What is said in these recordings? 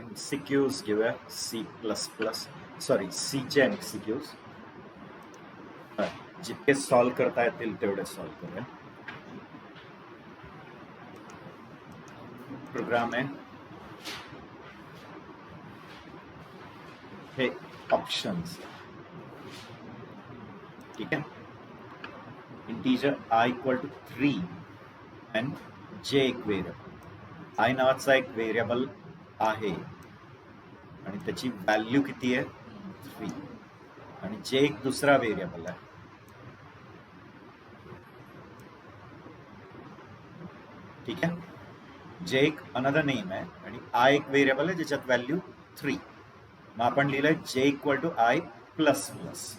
MCQs घेऊया. सीचे MCQs जितके सॉल्व करता येतील तेवढे सॉल्व करूया. प्रोग्राम आहे हे ऑप्शन्स. ठीक आहे. Integer i equal to 3 and j एक व्हेरिएबल. i नावाचा एक व्हेरिएबल आहे आणि त्याची व्हॅल्यू किती आहे 3 आणि j एक दुसरा व्हेरिएबल आहे. ठीक आहे. j एक अनदर नेम आहे आणि i एक व्हेरिएबल आहे ज्याच्यात व्हॅल्यू 3. मग आपण लिहिलंय j equal to i plus plus.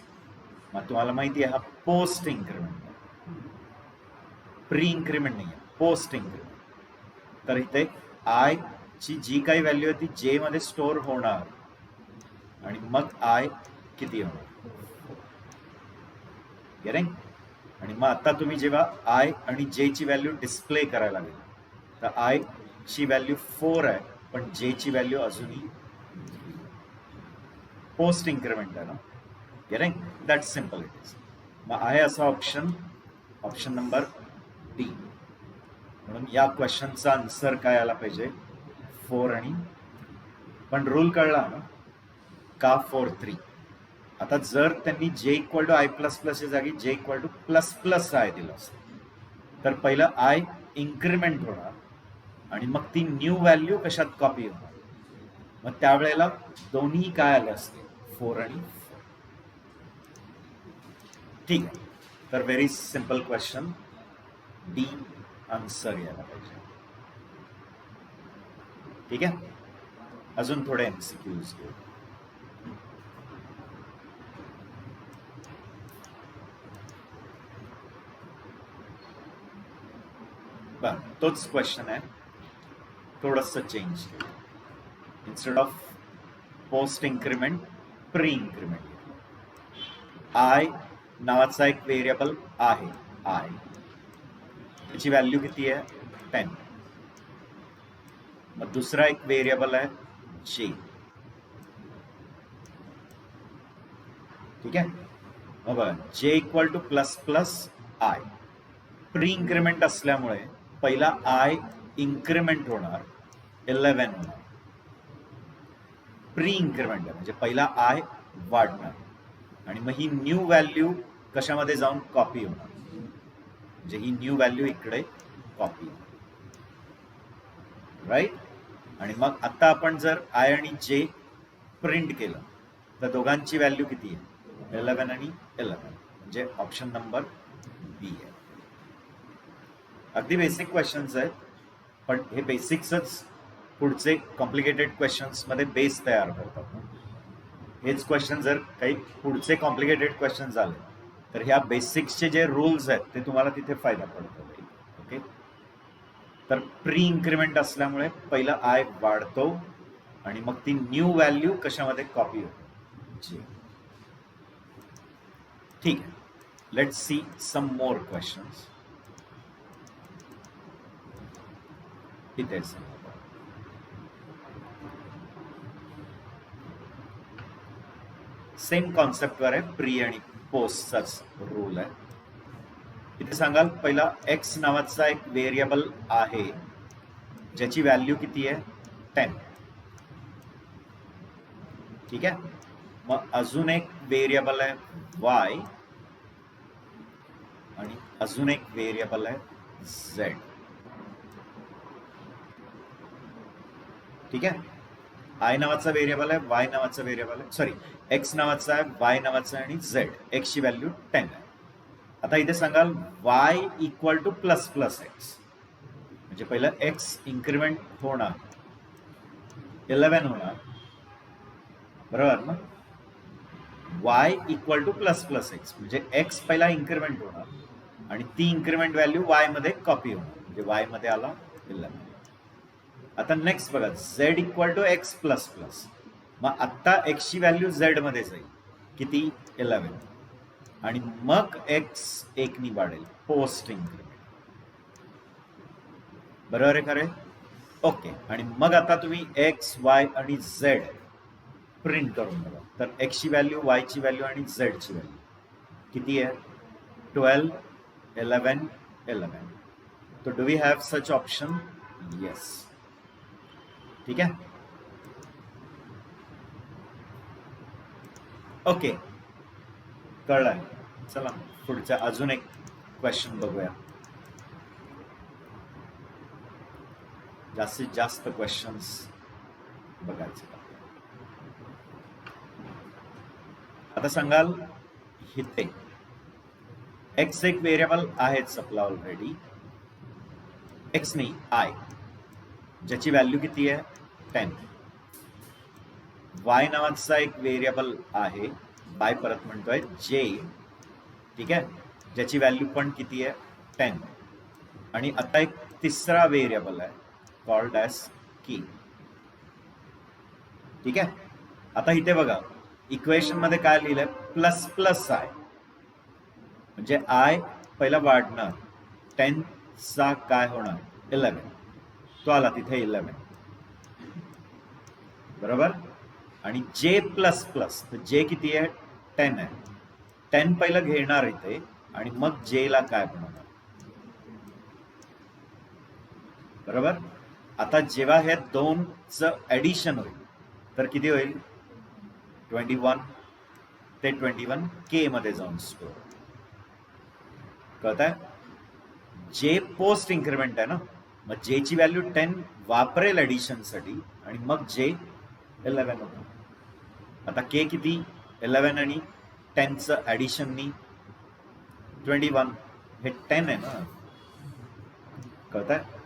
मग तुम्हाला माहिती आहे हा पोस्ट इन्क्रीमेंट आहे, प्री इन्क्रीमेंट नाही आहे, पोस्ट इन्क्रीमेंट. तर इथे i ची जी काही व्हॅल्यू आहे ती j मध्ये स्टोअर होणार आणि मग i किती होणार. गेटिंग. आणि मग आता तुम्ही जेव्हा i आणि j ची व्हॅल्यू डिस्प्ले करायला लागेल तर i ची व्हॅल्यू 4 आहे पण j ची व्हॅल्यू अजूनही पोस्ट इन्क्रीमेंट आहे ना. Getting. That simple it is. मग आहे असा ऑप्शन नंबर डी. म्हणून या क्वेश्चनचा आन्सर काय आला पाहिजे 4 आणि पण रूल कळला ना का 4 3. आता जर त्यांनी j equal to i plus प्लसच्या जागी j equal to plus plus i दिलं असतं तर पहिलं i इन्क्रीमेंट होणार आणि मग ती न्यू व्हॅल्यू कशात कॉपी होणार. मग त्यावेळेला दोन्ही काय आले असते 4 आणि 4. ठीक आहे. तर very simple question D answer यायला पाहिजे. ठीक आहे. अजून थोडे एमसीक्यूज घेऊ. बर तोच क्वेश्चन आहे, थोडस चेंज केलं. Instead of post increment pre increment. i नावाचा एक व्हेरिएबल आहे i, त्याची व्हॅल्यू किती आहे 10. मग दुसरा एक व्हेरिएबल आहे j. ठीक आहे. मग बघा j equal to plus plus i. Pre increment असल्यामुळे पहिला i इन्क्रीमेंट होणार 11 होणार. प्री इन्क्रीमेंट आहे म्हणजे पहिला i वाढणार आणि मग ही न्यू व्हॅल्यू कशामध्ये जाऊन कॉपी होणार म्हणजे ही न्यू व्हॅल्यू इकडे कॉपी होणार. राईट. आणि मग आता आपण जर i आणि j प्रिंट केलं तर दोघांची व्हॅल्यू किती आहे 11 आणि 11 म्हणजे ऑप्शन नंबर बी आहे. अगदी बेसिक क्वेश्चन्स आहेत पण हे बेसिक्सच पुढचे कॉम्प्लिकेटेड क्वेश्चन्स मध्ये बेस तयार करतात. हेच क्वेश्चन जर काही पुढचे कॉम्प्लिकेटेड क्वेश्चन झाले तर ह्या बेसिक्सचे जे रूल्स आहेत ते तुम्हाला तिथे फायदा पडतो. ओके. तर प्री इन्क्रीमेंट असल्यामुळे पहिला i वाढतो आणि मग ती न्यू व्हॅल्यू कशामध्ये कॉपी होते. ठीक आहे. Let's see some more questions. इथे सेम कॉन्सेप्टवर आहे, प्री आणि पोस्टचाच रूल आहे. इथे सांगाल पहिला x नावाचा एक व्हेरिएबल आहे ज्याची व्हॅल्यू किती आहे 10. ठीक आहे. मग अजून एक व्हेरिएबल आहे y आणि अजून एक व्हेरिएबल आहे z. ठीक आहे. i नावाचा व्हेरिएबल आहे, y नावाचा व्हेरिएबल आहे, सॉरी x नावाचा आहे, y नावाचा आहे आणि z. x ची व्हॅल्यू 10 आहे. आता इथे सांगाल y equal to plus plus x म्हणजे पहिलं x इन्क्रीमेंट होणार 11 होणार बरोबर ना. y equal to plus plus x म्हणजे x पहिला इन्क्रीमेंट होणार आणि ती इन्क्रीमेंट व्हॅल्यू y मध्ये कॉपी होणार म्हणजे y मध्ये आला 11. आता नेक्स्ट बघा z equal to x plus plus. मग आत्ता x ची व्हॅल्यू z मध्ये जाईल किती 11 आणि मग x 1 नी वाढेल पोस्ट इन्क्रीमेंट. बरोबर आहे खरे. ओके. आणि मग आता तुम्ही एक्स वाय आणि झेड प्रिंट करून बघा. तर एक्स ची व्हॅल्यू, वाय ची व्हॅल्यू आणि झेड ची व्हॅल्यू किती आहे? 12, 11, 11. तो do we have such option? Yes. ठीक आहे. ओके, कळलंय. चला पुढचा अजून एक क्वेश्चन बघूया. जास्तीत जास्त क्वेश्चन्स बघायचे. आता सांगाल इथे एक्स एक व्हेरिएबल आहेच आपला ऑलरेडी. एक्स नाही, आय, ज्याची व्हॅल्यू किती आहे? 10. वाय नावाचा एक व्हेरिएबल आहे, बाय परत म्हणतोय जे, ठीक आहे, ज्याची व्हॅल्यू पण किती आहे? 10. आणि आता एक तिसरा व्हेरिएबल आहे कॉल्ड ॲज की. ठीक आहे. आता इथे बघा इक्वेशन मध्ये काय लिहिलंय? प्लस प्लस आय, म्हणजे आय पहिला वाढणार, 10 चा काय होणार? 11. तो आला तिथे 11, बरोबर. आणि जे प्लस प्लस, तर जे किती आहे? 10 आहे. 10 पहिलं घेणार इथे आणि मग जे ला काय बनवणार, बरोबर. आता जेव्हा हे दोनचं ऍडिशन होईल तर किती होईल? 21. ते 21 के मध्ये जाऊन स्टोर. कळत आहे? जे पोस्ट इन्क्रीमेंट आहे ना, मग जे ची व्हॅल्यू 10 वापरेल ऍडिशन साठी आणि मग जे 11 होतं. आता के किती? 11 आणि 10चं ऍडिशननी 21, हे 10 आहे ना. कळत आहे?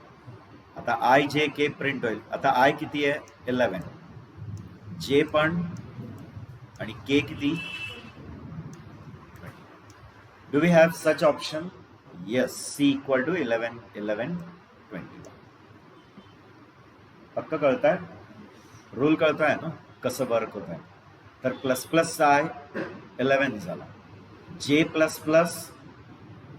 आता आय जे के प्रिंट होईल. आता आय किती आहे? 11, जे पण, आणि के किती? Do we have such option? Yes. C equal to 11, 11, 21. पक्का कळताय? रूल कळताय ना कसं वर्क होत आहे? तर प्लस प्लस आय 11 झाला, जे प्लस प्लस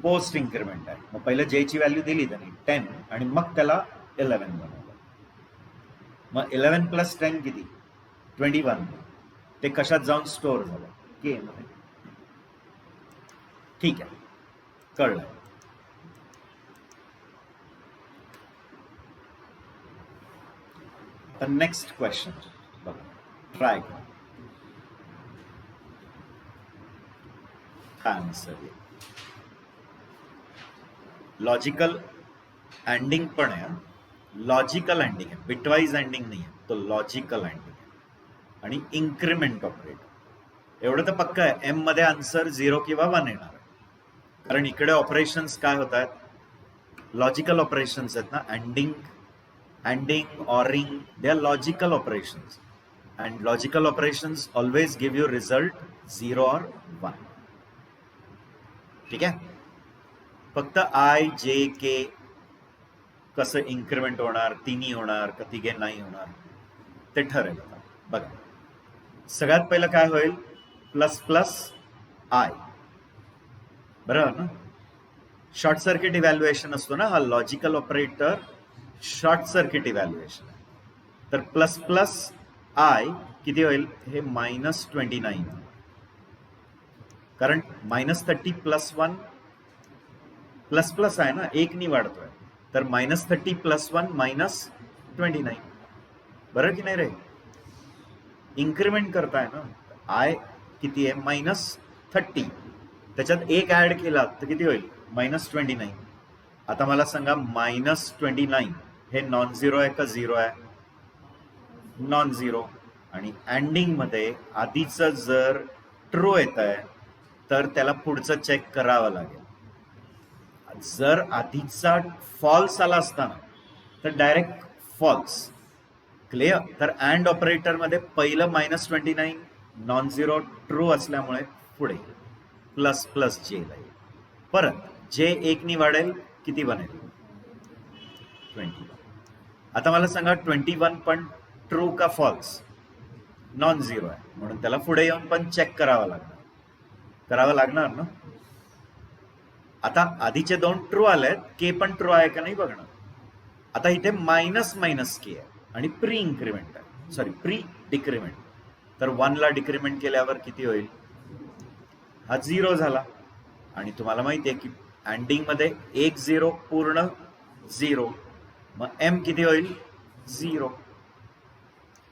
पोस्ट इन्क्रीमेंट आहे, मग पहिलं जे ची व्हॅल्यू दिली त्यांनी 10 आणि मग त्याला 11 बनवलं. मग 11 प्लस 10 किती? 21. ते कशात जाऊन स्टोअर झालं? के मध्ये. ठीक आहे, कळलं. तर नेक्स्ट क्वेश्चन बघा, ट्राय करा. काय आन्सर? लॉजिकल एंडिंग पण आहे, लॉजिकल एंडिंग आहे, बिटवाइज एंडिंग नाही आहे, तो लॉजिकल एंडिंग आहे. आणि इन्क्रीमेंट ऑपरेटर, एवढं तर पक्का आहे एम मध्ये आन्सर 0 किंवा 1 येणार आहे. कारण इकडे ऑपरेशन्स काय होत आहेत? लॉजिकल ऑपरेशन्स आहेत ना. Ending, ORing, they are logical operations. And logical operations always give you result 0 और 1. ठीक आहे. फक्त आय जे के कसं इन्क्रीमेंट होणार, तिन्ही होणार का तिघे नाही होणार, ते ठरेल. बघा, सगळ्यात पहिलं काय होईल? प्लस प्लस आय, बरोबर ना. शॉर्ट सर्किट इव्हॅल्युएशन असतो ना हा logical operator, short circuit evaluation. तर प्लस प्लस आय किती होईल? हे -29, कारण -30 प्लस 1 प्लस प्लस आहे ना, एक नी वाढतोय, तर -30 प्लस 1 -29, बरं की नाही रे? इन्क्रीमेंट करताय ना. आय किती आहे? -30, त्याच्यात एक ऍड केला तर किती होईल? -29. आता मला सांगा, -29 हे नॉन झिरो आहे का झिरो आहे? Non zero. आणि एंडिंग मध्ये आधीचं जर ट्रू येत आहे तर त्याला पुढचं चेक करावं लागेल. जर आधीचा फॉल्स आला असताना तर डायरेक्ट फॉल्स. क्लिअर? तर अँड ऑपरेटर मध्ये पहिलं -29 नॉन झिरो ट्रू असल्यामुळे पुढे प्लस प्लस जे राहील. परत जे एक नी वाढेल, किती बनेल? 21. आता मला सांगा 21 पण ट्रू का फॉल्स? नॉन झिरो आहे, म्हणून त्याला पुढे येऊन पण चेक करावं लागणार ना. आता आधीचे दोन ट्रू आलेत, के पण ट्रू आहे का नाही बघणार. आता इथे मायनस मायनस के आहे आणि प्री इन्क्रीमेंट आहे, सॉरी प्री डिक्रीमेंट. तर 1 ला डिक्रीमेंट केल्यावर किती होईल? हा 0 झाला. आणि तुम्हाला माहिती आहे की अँडिंग मध्ये एक 0 पूर्ण 0, मग एम किती होईल? 0.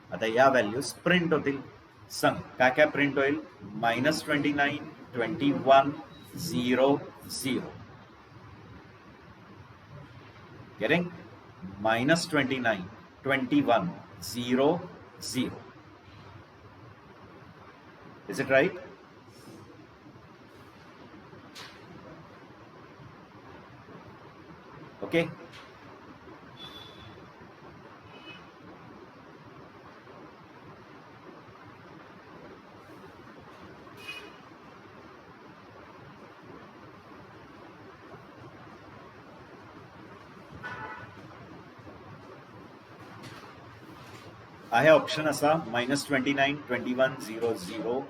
आता या व्हॅल्यूज प्रिंट होतील. सांग काय काय प्रिंट होईल? -29, 21, 0, 0. Getting? -29, 21, 0, 0. Is it right? Okay. आहे ऑप्शन असा -29, 21, 0, 0.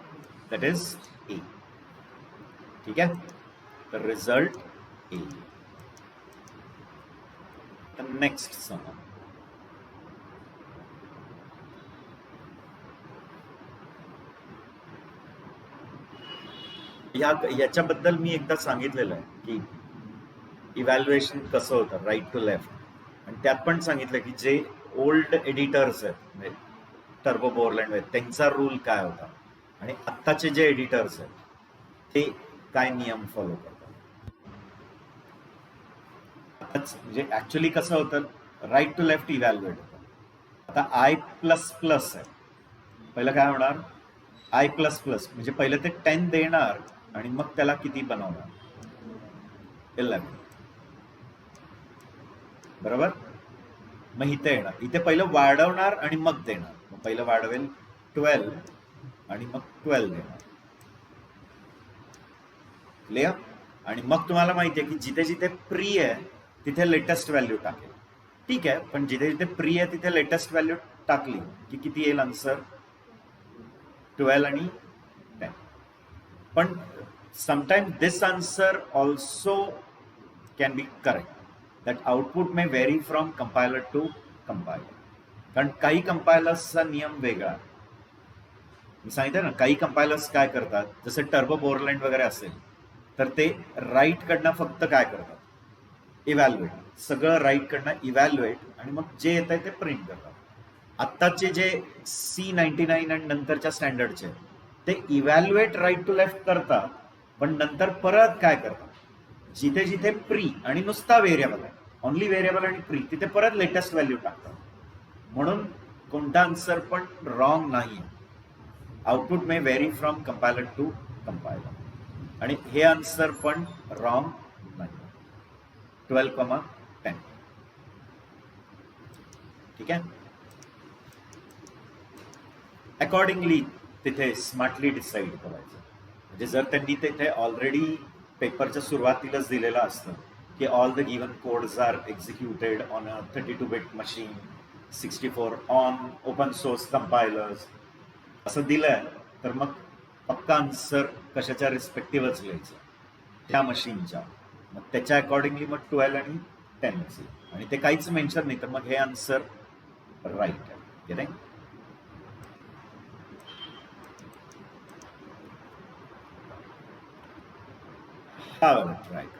That is a. ठीक आहे, तर रिझल्ट ए. Next sum. याच्याबद्दल मी एकदा सांगितलेलं आहे की इव्हॅल्युएशन कसं होतं राईट टू लेफ्ट, आणि त्यात पण सांगितलं की जे ओल्ड एडिटर्स आहेत टर्बो बोरलँड त्यांचा रूल काय होता आणि आत्ताचे जे एडिटर्स आहेत ते काय नियम फॉलो करतात. म्हणजे ऍक्च्युली कसं होतं, राईट टू लेफ्ट इव्हॅल्युएट होतं. आता I++ आहे, पहिलं काय होणार? I++ म्हणजे पहिलं ते 10 देणार आणि मग त्याला किती बनवणार? 11. बरोबर. मग इथे येणार, इथे पहिलं वाढवणार आणि मग देणार. मग पहिलं वाढवेल 12 आणि मग 12 देणार. क्लिअर? आणि मग तुम्हाला माहिती आहे की जिथे जिथे प्री आहे तिथे लेटेस्ट व्हॅल्यू टाकेल. ठीक आहे, पण जिथे जिथे प्री आहे तिथे लेटेस्ट व्हॅल्यू टाकली की किती येईल आन्सर? 12 आणि 10. पण sometime this answer also can be correct. That output may vary from compiler to compiler, कारण काही कंपायलर्सचा नियम वेगळा. मी सांगितलं ना, काही कंपायलर्स काय करतात, जसं टर्बो बोरलँड वगैरे असेल तर ते राईट कडनं फक्त काय करतात? इव्हॅल्युएट. सगळं राईट कडनं इव्हॅल्युएट आणि मग जे येत आहे ते प्रिंट करतात. आत्ताचे जे C99 आणि नंतरच्या स्टँडर्डचे ते इव्हॅल्युएट राईट टू लेफ्ट करतात, पण नंतर परत काय करतात? जिथे जिथे प्री आणि नुसता व्हेरिएबल आहे, ओनली व्हेरिएबल आणि प्री, तिथे परत लेटेस्ट व्हॅल्यू टाकतात. म्हणून कोणता आन्सर पण रॉंग नाही. Output may vary from compiler to compiler, आणि हे आन्सर पण रॉंग नाही. 12,10. ठीक आहे. अकॉर्डिंगली तिथे स्मार्टली डिसाईड करायचं. म्हणजे जर त्यांनी तिथे ऑलरेडी पेपरच्या सुरुवातीलाच दिलेलं असतं की all the given codes are executed on a 32-bit machine, 64 on open source compilers, असं दिलंय, तर मग पक्का आन्सर कशाच्या रिस्पेक्टिव्हच लिहायचं त्या मशीनच्या. मग त्याच्या अकॉर्डिंगली मग 12 आणि 10 असेल, आणि ते काहीच मेन्शन नाही, तर मग हे आन्सर राईट आहे. नाही? हा वाला ट्राय करा.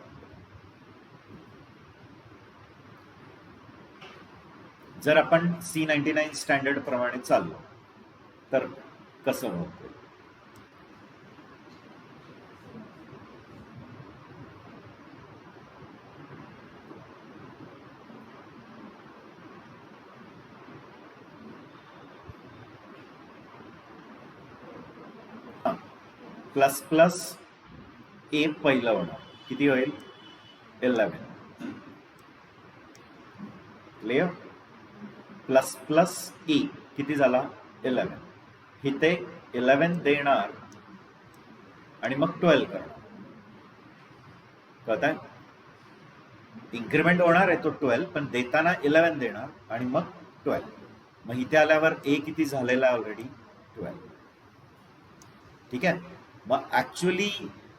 जर आपण C99 स्टँडर्ड प्रमाणे चाललो तर कसं होतं? प्लस प्लस ए पहिलं होणार, किती होईल? 11. क्लिअर? प्लस प्लस ए किती झाला? 11. इथे 11 देणार आणि मग 12 करणार. कळत आहे? इन्क्रीमेंट होणार आहे तो 12, पण देताना 11 देणार आणि मग 12. मग इथे आल्यावर ए किती झालेला आहे ऑलरेडी? 12. ठीक आहे. मग ऍक्च्युअली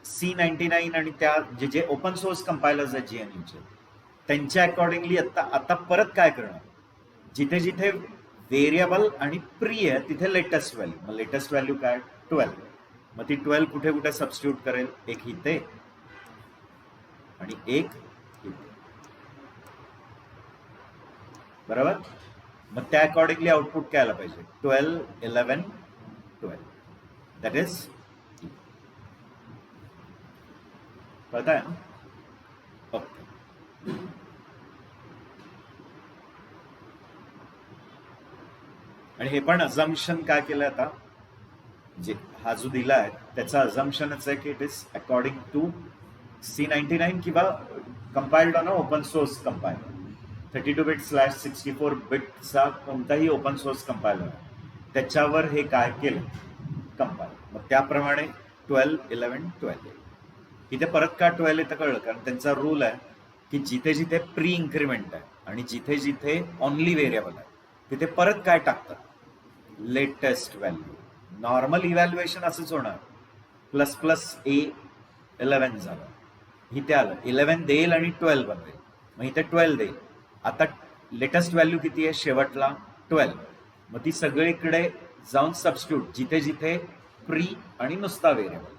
C99 आणि त्या जे ओपन सोर्स कंपायलर्स आहेत GNUचे, त्यांच्या अकॉर्डिंगली आता आता परत काय करणार, जिथे जिथे व्हेरिएबल आणि प्री आहे तिथे लेटेस्ट व्हॅल्यू. मग लेटेस्ट व्हॅल्यू काय 12. मग ती 12 कुठे कुठे सबस्टिट्यूट करेल, एक इथे आणि एक इथे, बरोबर. मग त्या अकॉर्डिंगली आउटपुट काय आलं पाहिजे 12 11 12. दॅट इज कळताय ना. ओके. आणि हे पण अझम्पशन काय केलं आता, जे हा जो दिला आहे त्याचा अझम्पशनच आहे की it is according to C99 किंवा compiled on open source compiler. 32 bit / 64 बिटचा कोणताही ओपन सोर्स कंपाइलर त्याच्यावर हे काय केलं कंपाइल. मग त्याप्रमाणे 12 11 12. इथे परत का 12 येतं कळलं, कारण त्यांचा रूल आहे की जिथे जिथे प्री इन्क्रीमेंट आहे आणि जिथे जिथे ओनली व्हेरिएबल आहे तिथे परत काय टाकतात, लेटेस्ट व्हॅल्यू. नॉर्मल इव्हॅल्युएशन असंच होणार, ++A11 झालं, इथे आलं 11 देईल आणि 12 बनवेल, मग इथे 12 देईल. आता लेटेस्ट व्हॅल्यू किती आहे शेवटला 12. मग ती सगळीकडे जाऊन सबस्टिट्यूट जिथे जिथे प्री आणि नुसता व्हेरिएबल.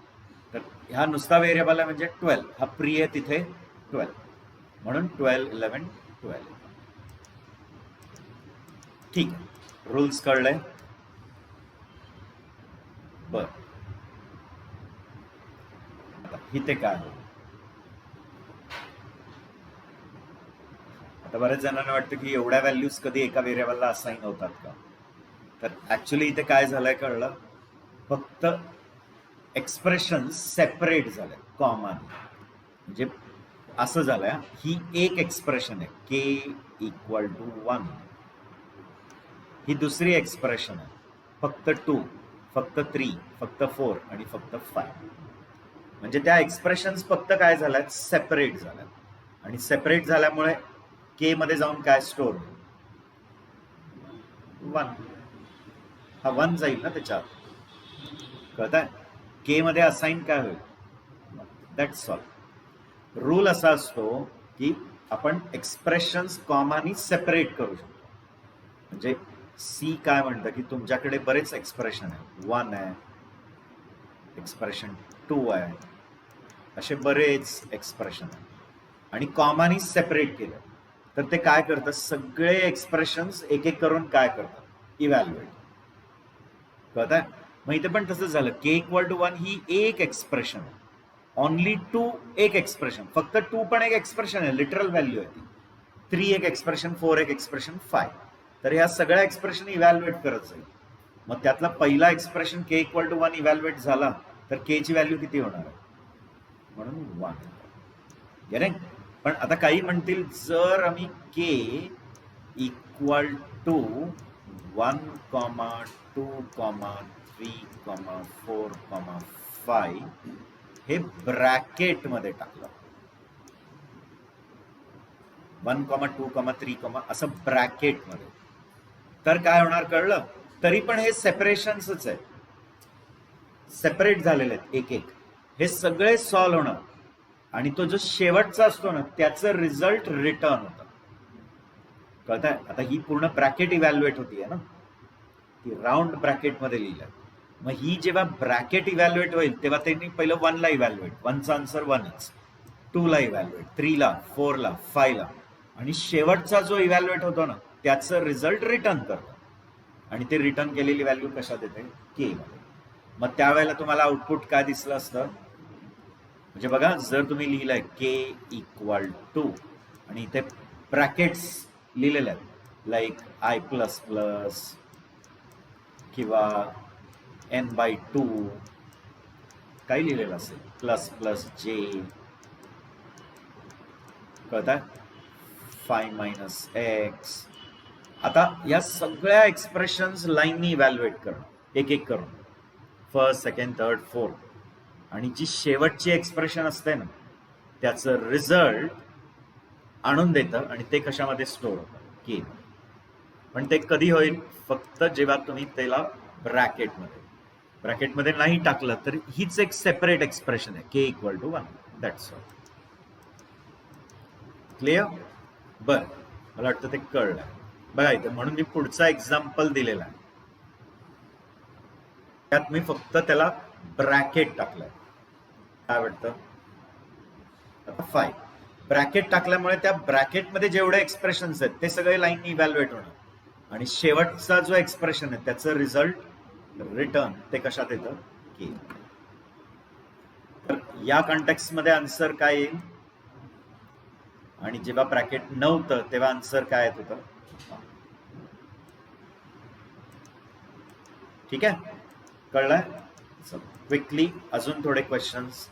तर ह्या नुसता व्हेरिएबल आहे म्हणजे 12, हा प्री आहे तिथे 12, म्हणून 12 11 12. ठीक आहे, रूल्स कळले. बर, आता इथे काय हो, आता बऱ्याच जणांना वाटतं की एवढ्या व्हॅल्यूज कधी एका व्हेरिएबलला असाइन होतात का. तर ऍक्च्युली इथे काय झालंय कळलं, फक्त एक्सप्रेशन सेपरेट झालंय कॉमन. म्हणजे असं झालंय, ही एक एक्सप्रेशन आहे k = 1, ही दुसरी एक्सप्रेशन आहे फक्त 2, फक्त 3, फक्त 4 आणि फक्त 5. म्हणजे त्या एक्सप्रेशन्स फक्त काय झाल्यात सेपरेट झाल्यात, आणि सेपरेट झाल्यामुळे के मध्ये जाऊन काय स्टोर 1, हा 1 जाईल ना त्याच्यात, कळताय. के मध्ये असाइन काय होईल, दॅट्स ऑल. रूल असा असतो की आपण एक्सप्रेशन्स कॉमानी सेपरेट करू शकतो. म्हणजे सी काय म्हणतं की तुमच्याकडे बरेच एक्सप्रेशन आहे, 1 आहे, एक्सप्रेशन 2 आहे, असे बरेच एक्सप्रेशन आहे, आणि कॉमानी सेपरेट केलं तर ते काय करतं, सगळे एक्सप्रेशन्स एक एक करून काय करतात, इव्हॅल्युएट. कळताय. मग इथे पण तसंच झालं, k = 1 ही एक एक्सप्रेशन आहे, ओनली 2 एक एक्सप्रेशन, फक्त 2 पण एक एक्सप्रेशन आहे, लिटरल व्हॅल्यू आहे ती. 3 एक एक्सप्रेशन, 4 एक एक्सप्रेशन, 5. तर ह्या सगळ्या एक्सप्रेशन इव्हॅल्युएट करत जाईल. मग त्यातला पहिला एक्सप्रेशन k = 1 इव्हॅल्युएट झाला तर k ची व्हॅल्यू किती होणार आहे, म्हणून 1. गेले. पण आता काही म्हणतील जर आम्ही k = 1, 2, 3, 4, 5 हे ब्रॅकेट मध्ये टाकलं, 1, 2, 3 असं ब्रॅकेट मध्ये, तर काय होणार कळलं. तरी पण हे सेपरेशन्सच आहे, सेपरेट झालेले आहेत एक एक, हे सगळे सॉल्व्ह होणार, आणि तो जो शेवटचा असतो ना त्याचं रिझल्ट रिटर्न होतं. कळताय. आता ही पूर्ण ब्रॅकेट इव्हॅल्युएट होतीये ना, ती राऊंड ब्रॅकेट मध्ये लिहिलंय. मग ही जेव्हा ब्रॅकेट इव्हॅल्युएट होईल तेव्हा त्यांनी पहिलं 1 ला इव्हॅल्युएट, 1चा आन्सर 1च, 2 ला इव्हॅल्युएट, 3 ला, 4 ला, 5 ला, आणि शेवटचा जो इव्हॅल्युएट होतो ना त्याचं रिझल्ट रिटर्न करतं, आणि ते रिटर्न केलेली व्हॅल्यू कशात येते, के मध्ये. मग त्यावेळेला तुम्हाला आउटपुट काय दिसलं असतं, म्हणजे बघा जर तुम्ही लिहिलंय k = आणि इथे ब्रॅकेट्स लिहिलेले आहेत लाईक i++ किंवा n/2 काही लिहिलेलं असेल, ++j, कळताय, 5 - x. आता या सगळ्या एक्सप्रेशन्स लाईननी इव्हॅल्युएट करणं एक एक करून, फर्स्ट, सेकंड, थर्ड, फोर्थ, आणि जी शेवटची एक्सप्रेशन असते ना त्याचं रिझल्ट आणून देतं, आणि ते कशामध्ये स्टोर होतं, के. पण ते कधी होईल, फक्त जेव्हा तुम्ही त्याला ब्रॅकेटमध्ये नाही टाकलं तर हीच एक सेपरेट एक्सप्रेशन आहे, k = 1. That's all. क्लिअर. बर, मला वाटतं ते कळलं. बघा इथे म्हणून मी पुढचा एक्झाम्पल दिलेला आहे, त्यात मी फक्त त्याला ब्रॅकेट टाकलंय. काय वाटतं? आता 5 ब्रॅकेट टाकल्यामुळे त्या ब्रॅकेटमध्ये जेवढे एक्सप्रेशन्स आहेत ते सगळे लाईननी इव्हॅल्युएट होणार आणि शेवटचा जो एक्सप्रेशन आहे त्याचं रिझल्ट रिटर्न ते कशात येतं? की तर या कॉन्टेक्स्ट मध्ये आन्सर काय येईल आणि जेव्हा ब्रॅकेट नव्हतं तेव्हा आन्सर काय येत होतं? ठीक आहे, कळलंय? क्विकली अजून थोडे क्वेश्चन्स,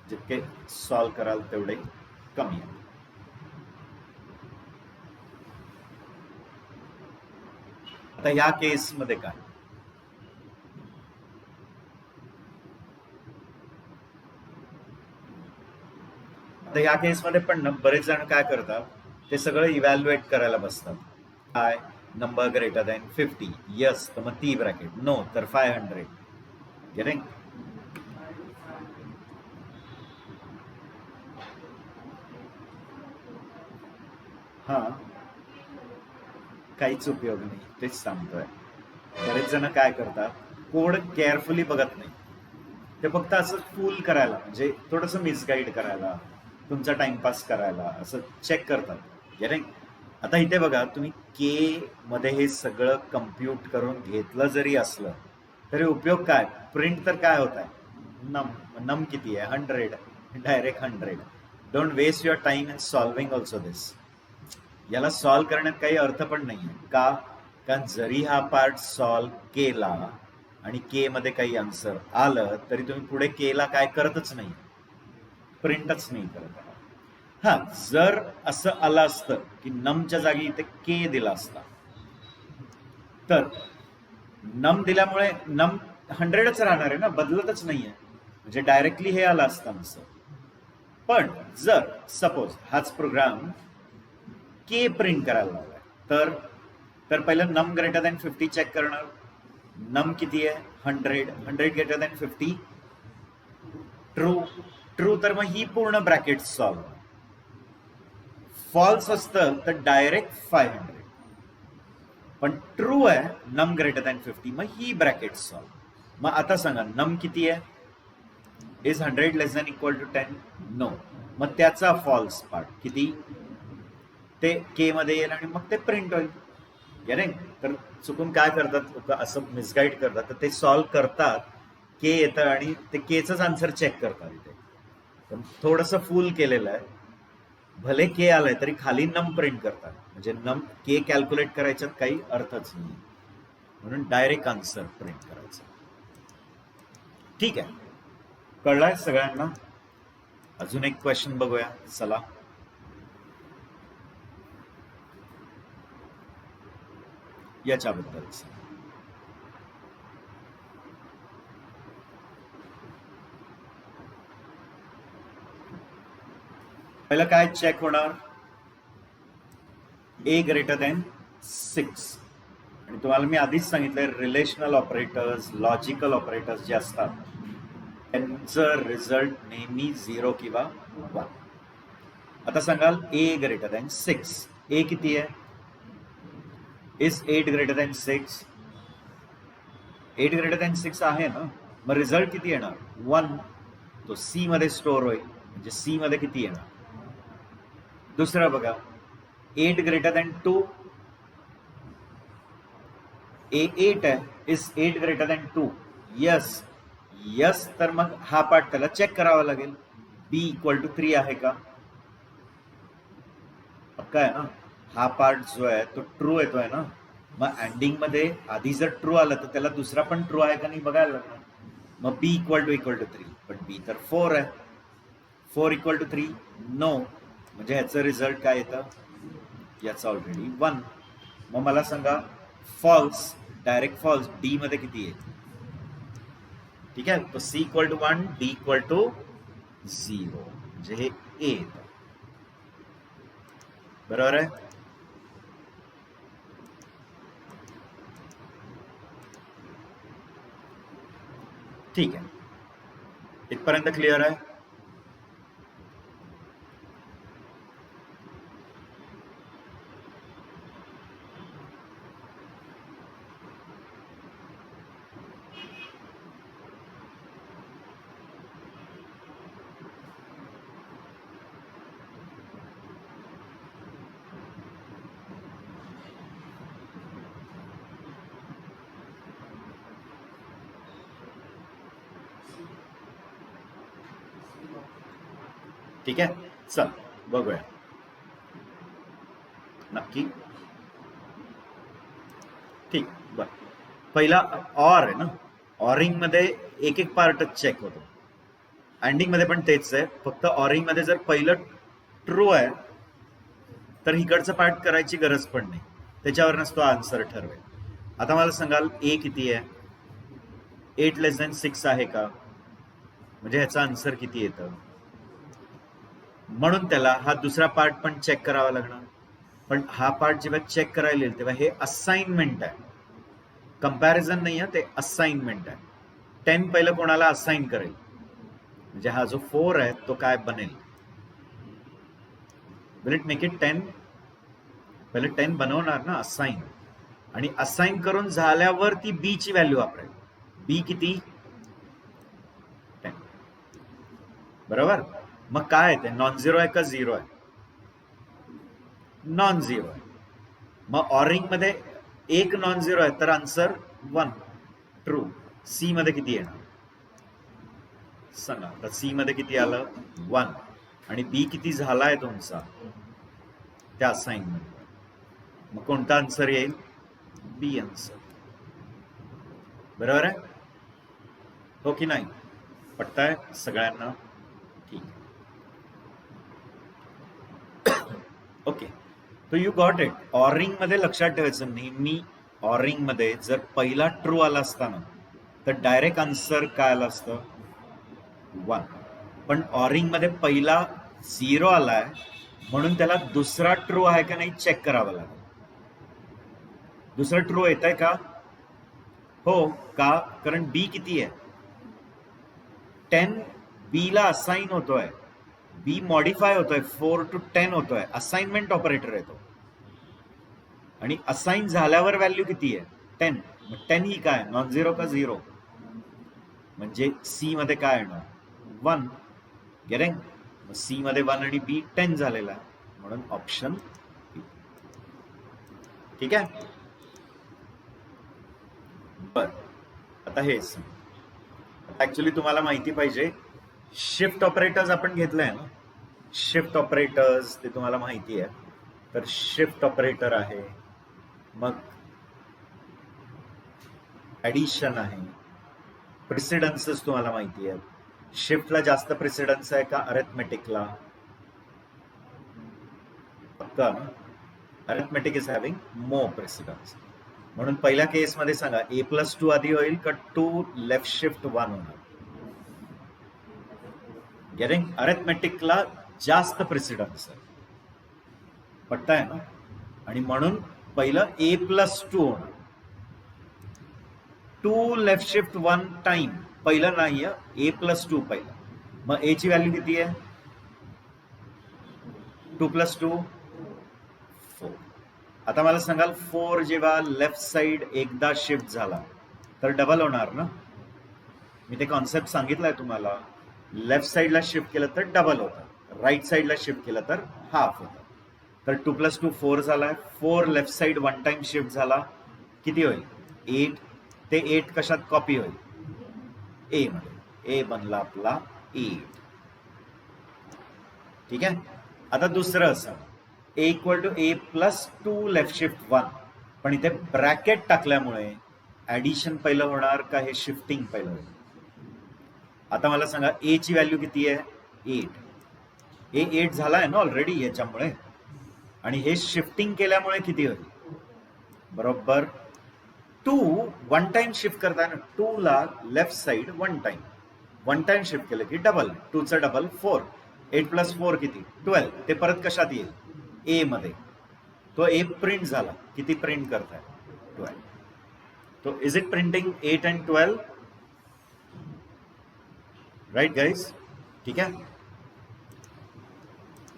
जितके सॉल्व कराल तेवढे कमी आहे. आता या केस मध्ये काय? आता या केस मध्ये पण ना बरेच जण काय करतात, ते सगळं इव्हॅल्युएट करायला बसतात. काय नंबर ग्रेटर दॅन 50, यस तर मग ती ब्रॅकेट, नो तर 500. गेटिंग? हा, काहीच उपयोग नाही, तेच सांगतोय. बरेच जण काय करतात, कोड केअरफुली बघत नाही, ते फक्त असं फूल करायला, म्हणजे थोडंसं मिसगाईड करायला, तुमचा टाइमपास करायला असं चेक करतात. गेटिंग? आता इथे बघा, तुम्ही के मध्ये हे सगळं कम्प्यूट करून घेतलं जरी असलं तरी उपयोग काय? प्रिंट तर काय होत आहे? नम. नम किती आहे? 100. Direct 100. Don't waste your time in solving also this. याला सॉल्व करण्यात काही अर्थ पण नाहीये. का? कारण जरी हा पार्ट सॉल्व केला आणि के मध्ये काही आन्सर आलं तरी तुम्ही पुढे केला काय करतच नाही, प्रिंटच नाही करत. हा, जर असं आलं असतं की नमच्या जागी इथे के दिला असता, तर नम दिल्यामुळे नम 100च राहणार आहे ना, बदलतच नाहीये, म्हणजे डायरेक्टली हे आलं असतं आन्सर. पण जर सपोज हाच प्रोग्राम के प्रिंट करायला लावलाय, तर तर पहिलं नम ग्रेटर दॅन 50 चेक करणार. नम किती आहे? 100. 100 ग्रेटर दॅन 50, ट्रू. ट्रू तर मग ही पूर्ण ब्रॅकेट सॉल्व. फॉल्स असतं तर डायरेक्ट 500. पण ट्रू आहे नम ग्रेटर दॅन 50, मग ही ब्रॅकेट सॉल्व. मग आता सांगा नम किती आहे? Is 100 less than equal to 10? No. मग त्याचा फॉल्स पार्ट किती? ते के मध्ये येईल आणि मग ते प्रिंट होईल. गेटिंग? तर चुकून काय करतात, असं मिसगाईड करतात, तर ते सॉल्व करतात, के येतं आणि ते केचंच आन्सर चेक करतात इथे. पण थोडंसं फुल केलेलं आहे, भले के आलंय तरी खाली नम प्रिंट करतात, म्हणजे नम के कॅल्क्युलेट करायच्यात काही अर्थच नाही, म्हणून डायरेक्ट आन्सर प्रिंट करायचं. ठीक आहे, कळलाय सगळ्यांना? अजून एक क्वेश्चन बघूया, चला. याच्याबद्दलच पहिलं काय चेक होणार? ए ग्रेटर दॅन 6. आणि तुम्हाला मी आधीच सांगितलंय, रिलेशनल ऑपरेटर्स, लॉजिकल ऑपरेटर्स जे असतात त्यांचं रिझल्ट नेहमी 0 किंवा 1. आता सांगाल ए ग्रेटर दॅन 6. ए किती आहे? Is 8 greater than 6? 8 greater than 6 आहे ना, मग रिझल्ट किती येणार? 1. तो सी मध्ये स्टोअर होईल, म्हणजे सी मध्ये किती येणार? दुसरं बघा, 8 ग्रेटर दॅन 2. ए 8 आहे, is 8 greater than 2? Yes. Yes, तर मग हा पार्ट त्याला चेक करावा लागेल, बी इक्वल टू 3 आहे का? पक्का आहे ना? हा पार्ट जो आहे तो ट्रू येतोय ना, मग अँडिंग मध्ये आधी जर ट्रू आलं तर त्याला दुसरा पण ट्रू आहे का नाही बघायला लागणार. मग बी इक्वल टू 3, पण बी तर 4 आहे. 4 इक्वल टू 3? नो. म्हणजे ह्याचं रिझल्ट काय येतं? याचा ऑलरेडी 1. मग मला सांगा फॉल्स, डायरेक्ट फॉल्स, डी मध्ये किती आहे? ठीक आहे, तो C equal to 1, D equal to 0, म्हणजे हे ए येतं. बरोबर आहे? ठीक आहे, इथपर्यंत क्लिअर आहे? ठीक आहे, चल बघूया नक्की. ठीक, बर. पहिला ऑर आहे ना, ऑरिंग मध्ये एक एक पार्टच चेक होतो, अँडिंग मध्ये पण तेच आहे, फक्त ऑरिंग मध्ये जर पहिलं ट्रू आहे तर इकडचं पार्ट करायची गरज पण नाही, त्याच्यावरच तो आन्सर ठरवेल. आता मला सांगाल ए किती आहे, 8 <6 आहे का, म्हणजे ह्याचा आन्सर किती येतं. म्हणून त्याला हा दुसरा पार्ट पण चेक करावा लागणार. पण हा पार्ट जेव्हा चेक करायला येईल तेव्हा हे असाइनमेंट आहे, कंपॅरिझन नाही आहे, ते असाइनमेंट आहे. 10 पहिलं कोणाला असाइन करेल, म्हणजे हा जो 4 आहे तो काय बनेल. Will it make it 10? पहिले 10 बनवणार ना असाइन, आणि असाइन करून झाल्यावर ती बी ची व्हॅल्यू वापरेल. बी किती, 10. बरोबर. मग काय आहे ते, नॉन झिरो आहे का झिरो आहे, नॉन झिरो आहे. मग ऑरिंग मध्ये एक नॉन झिरो आहे तर आन्सर 1 ट्रू. सी मध्ये किती येणार सांगा, तर सी मध्ये किती आलं 1, आणि बी किती झालाय तुमचा त्या असाइनमेंट, मग कोणता आन्सर येईल, बी आन्सर. बरोबर आहे, हो की नाही, पटताय सगळ्यांना, ठीक. ओके, तो यू गॉट इट. ऑरिंग मध्ये लक्षात ठेवायचं, नेहमी ऑरिंग मध्ये जर पहिला ट्रू आला असता ना तर डायरेक्ट आन्सर काय आलं असतं 1. पण ऑरिंग मध्ये पहिला 0 आलाय म्हणून त्याला दुसरा ट्रू आहे का नाही चेक करावा लागेल. दुसरा ट्रू येत आहे का, हो का, कारण बी किती आहे 10, बी ला असाइन होतोय, बी मॉडिफाय होतोय, 4 to 10 होतोय, असाइनमेंट ऑपरेटर येतो, आणि असाइन झाल्यावर व्हॅल्यू किती आहे 10. मग 10 ही काय, नॉन झिरो का झिरो, म्हणजे सी मध्ये काय येणार 1. गेटिंग, सी मध्ये 1 आणि बी 10 झालेला आहे, म्हणून ऑप्शन बी. ठीक आहे, बर. आता हे ऍक्च्युली तुम्हाला माहिती पाहिजे, शिफ्ट ऑपरेटर्स आपण घेतलंय ना, शिफ्ट ऑपरेटर्स ते तुम्हाला माहिती आहे. तर शिफ्ट ऑपरेटर आहे, मग ऍडिशन आहे, प्रिसिडन्सेस तुम्हाला माहिती आहे. शिफ्टला जास्त प्रिसिडन्स आहे का अरेथमेटिकला, पक्का, arithmetic is having more precedence. म्हणून पहिल्या केसमध्ये सांगा A+2 आधी होईल का 2 लेफ्ट शिफ्ट 1 होणार. गेटिंग, अरेथमेटिकला जास्त प्रेसिडन्स आहे, पटताय ना, आणि म्हणून पहिलं A+2 होणार. 2 लेफ्ट शिफ्ट 1 टाइम पहिलं नाही आहे, A+2 पहिलं. मग ए ची व्हॅल्यू किती आहे 2 + 2 4. आता मला सांगाल 4 जेव्हा लेफ्ट साइड एकदा शिफ्ट झाला तर डबल होणार ना, मी ते कॉन्सेप्ट सांगितलंय तुम्हाला. लेफ्ट साइडला शिफ्ट केलं तर डबल होतं, राईट साइडला शिफ्ट केलं तर हाफ होतं. तर 2 + 2 4 झालाय, 4 लेफ्ट साइड 1 टाइम शिफ्ट झाला, किती होईल 8. ते 8 कशात कॉपी होईल ए मध्ये, ए बनला आपला 8. ठीक आहे. आता दुसरं असं A=A+2 लेफ्ट शिफ्ट 1, पण इथे ब्रॅकेट टाकल्यामुळे ऍडिशन पहिलं होणार का हे शिफ्टिंग पहिलं होईल. आता मला सांगा ए ची व्हॅल्यू किती आहे 8. ए 8 झालाय ना ऑलरेडी याच्यामुळे, आणि हे शिफ्टिंग केल्यामुळे किती होईल, बरोबर 2 1 टाइम शिफ्ट करताय ना, 2 ला left side 1 time, 1 time shift केलं की डबल, 2 चा डबल 4. 8 + 4 किती 12. ते परत कशात येईल ए मध्ये, तो ए प्रिंट झाला, किती प्रिंट करताय 12. तो is it printing 8 and 12, right guys. ठीक आहे,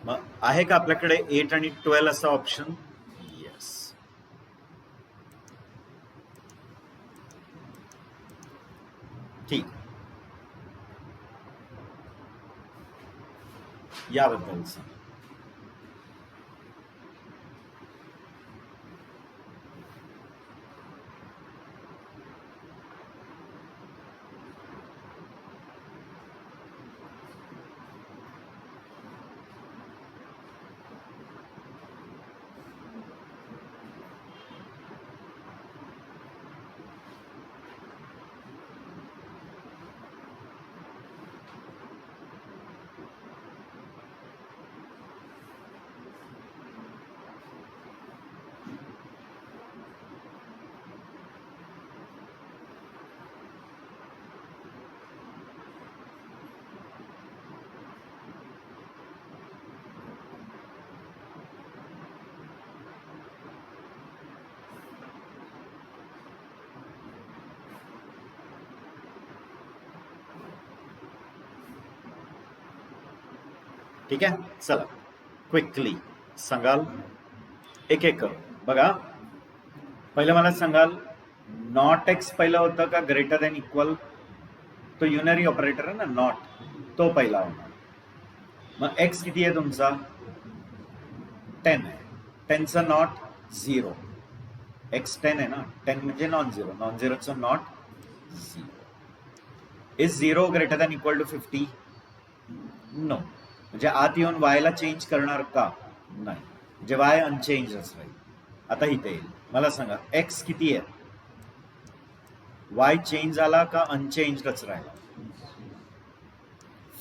मग आहे का आपल्याकडे 8 आणि 12 असा ऑप्शन, येस. ठीक, याबद्दल सांग. ठीक आहे, चला क्विकली सांगाल एक एक करू. बघा, पहिलं मला सांगाल नॉट एक्स पहिलं होतं का ग्रेटर दॅन इक्वल? तो युनरी ऑपरेटर आहे ना नॉट, तो पहिला होणार. मग एक्स किती आहे तुमचा? 10 आहे. 10चा नॉट 0. एक्स 10 आहे ना, 10 म्हणजे नॉन झिरो, नॉन झिरोचं not 0. Is 0 greater than equal to 50? No. म्हणजे आत येऊन वायला चेंज करणार का? नाही, म्हणजे वाय अनचेंजच राहील. आता इथे येईल, मला सांगा एक्स किती आहे? वाय चेंज झाला का अनचेंजच राहिला?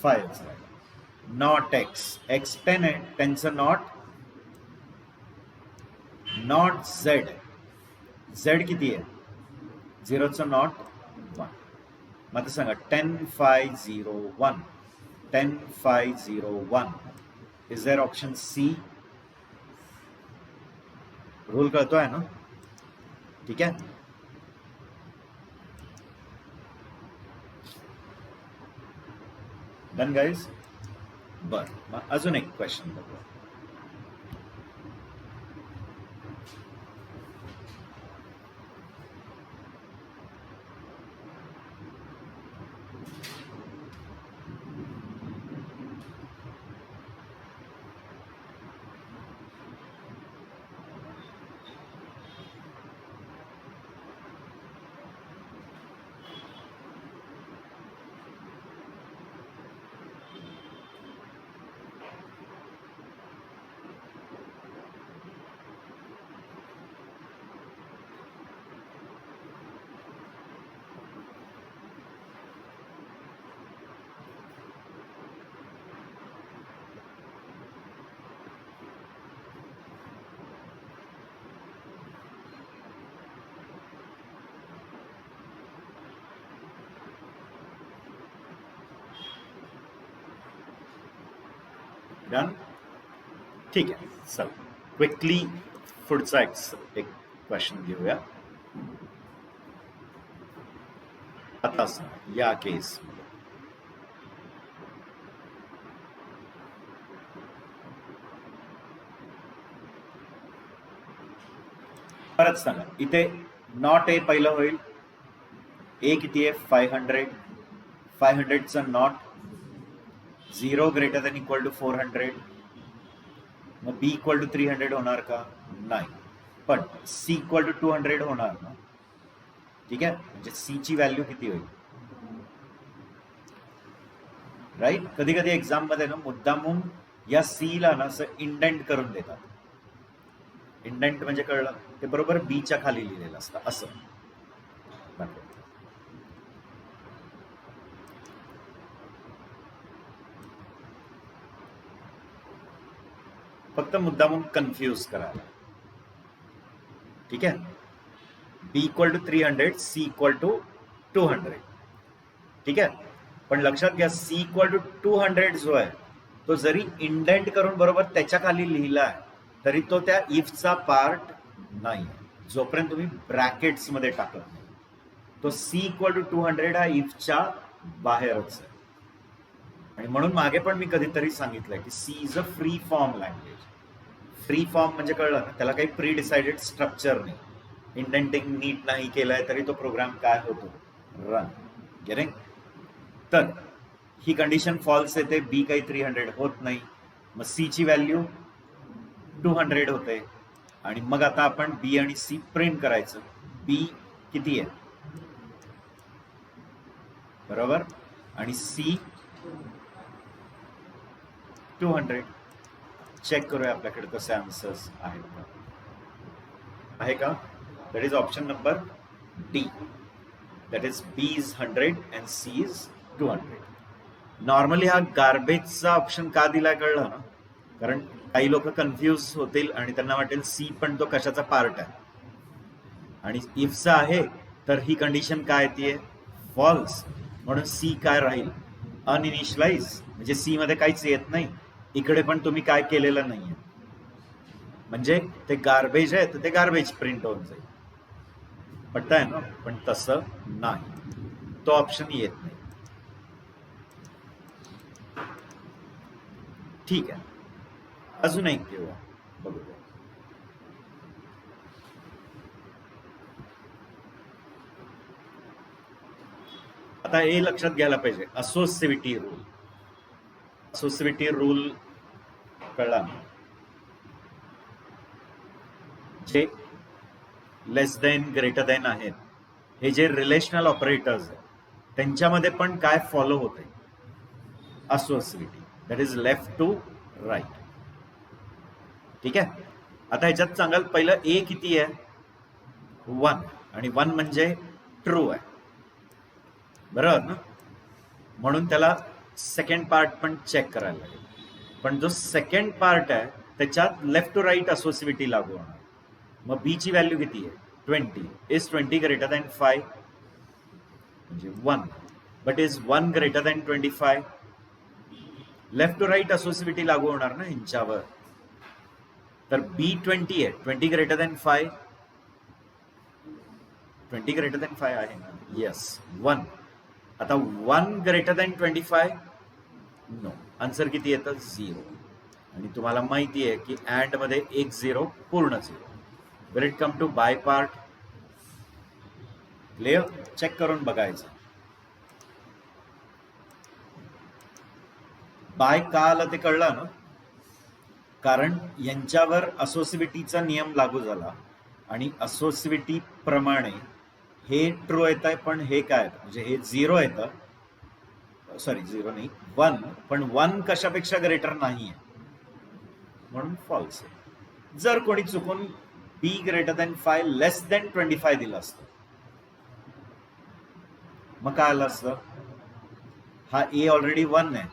5 राहिला. नॉट एक्स, एक्स 10 आहे, 10चं नॉट झेड, झेड किती आहे? 0चं नॉट 1. मग आता सांगा 10 5 0 1, 10 5 0 1. Is there option C? Rule कळतोय ना? ठीक आहे, डन गाईज. बर, मग अजून एक क्वेश्चन बघूया. डन, ठीक आहे. चल क्विकली पुढचा एक क्वेश्चन घेऊया. आता या केस परत सांगा, इथे नॉट ए पहिलं होईल. ए किती आहे? 500. 500चा not 0 greater than equal to 400. मग बी इक्वल टू 300 होणार का? नाही, पण सी इक्वल टू 200 होणार ना. ठीक आहे, म्हणजे सी ची व्हॅल्यू किती होईल? राईट. कधी कधी एक्झाम मध्ये ना मुद्दामून या सी ला ना असं इंडेंट करून देतात. इंडेंट म्हणजे कळलं, ते बरोबर बीच्या खाली लिहिलेलं असतं असं. फक्त मुद्दामून कन्फ्यूज करायला. ठीक आहे, B equal to 300, C equal to 200. ठीक आहे, पण लक्षात घ्या सी इक्वल टू 200 जो आहे तो जरी इंडेंट करून बरोबर त्याच्या खाली लिहिला आहे तरी तो त्या इफचा पार्ट नाही, जोपर्यंत तुम्ही ब्रॅकेट्स मध्ये टाकत नाही. तो सी इक्वल टू 200 हा इफच्या बाहेरच आहे. आणि म्हणून मागे पण मी कधीतरी सांगितलंय की C is a free form language. Free form म्हणजे कळलं ना, त्याला काही प्री डिसाइडेड स्ट्रक्चर नाही. इंडेंटिंग नीट नाही केलंय तरी तो प्रोग्राम काय होतो? रन. गेटिंग? तर ही कंडिशन फॉल्स येते, बी काही 300 होत नाही, मग सी ची व्हॅल्यू 200 होते. आणि मग आता आपण बी आणि सी प्रिंट करायचं. बी किती आहे? बरोबर, आणि सी 200. चेक करूया आपल्याकडे कसे आन्सर्स आहेत का. आहे का? That is option number D. That is B is 100 and C is 200. Normally हा गार्बेजचा ऑप्शन का दिला कळलं ना, कारण काही लोक कन्फ्यूज होतील आणि त्यांना वाटेल सी पण तो कशाचा पार्ट आहे. आणि इफचा आहे तर ही कंडिशन काय येते? फॉल्स. म्हणून सी काय राहील? अनइनिशियलाइज. म्हणजे सी मध्ये काहीच येत नाही, इकडे पण तुम्ही काय केलेलं नाहीये, म्हणजे ते गार्बेज आहे तर ते गार्बेज प्रिंट होऊन जाईल. पटतंय ना? पण तसं नाही, तो ऑप्शन येत नाही. ठीक आहे, अजून एक घेऊया, बघूया. आता हे लक्षात घ्यायला पाहिजे, असोसिएटिव्हिटी रूल. असोसिएटिव्हिटी रूल कळला, जे लेस देन ग्रेटर देन आहेत, हे जे रिलेशनल ऑपरेटर्स आहेत त्यांच्यामध्ये पण काय फॉलो होते, associativity, that is left to right. ठीक आहे. आता ह्याच्यात सांगाल पहिलं ए किती आहे, 1, आणि 1 म्हणजे ट्रू आहे, बरोबर ना. म्हणून त्याला सेकंड पार्ट पण चेक करायला लागेल. पण जो सेकंड पार्ट आहे त्याच्यात लेफ्ट टू राईट असोसिएटिव्हिटी लागू होणार. मग बी ची व्हॅल्यू किती आहे, 20. इज 20 ग्रेटर दॅन 5, म्हणजे 1. But is 1 greater than 25. Left to right associativity लागू होणार ना ह्यांच्यावर. तर बी 20 आहे, 20 ग्रेटर दॅन 5. 20 ग्रेटर दॅन 5 आहे ना, येस, 1. आता 1 ग्रेटर दॅन 25, नो. आन्सर किती येतं, 0. आणि तुम्हाला माहिती आहे की अँड मध्ये एक 0 पूर्ण 0. Will it come to by part, clear. Check करून बघायचं. बाय का आलं ते कळलं ना, कारण यांच्यावर असोसिएटिव्हिटीचा नियम लागू झाला आणि असोसिएटिव्हिटी प्रमाणे हे ट्रू येत आहे, पण हे काय म्हणजे हे 0 येतं, सॉरी 0 नाही 1, पण 1 कशापेक्षा ग्रेटर नाही आहे म्हणून फॉल्स आहे. जर कोणी चुकून be greater than 5 less than 25 दिलं असतं, मग काय आलं असतं, हा ए ऑलरेडी 1 आहे,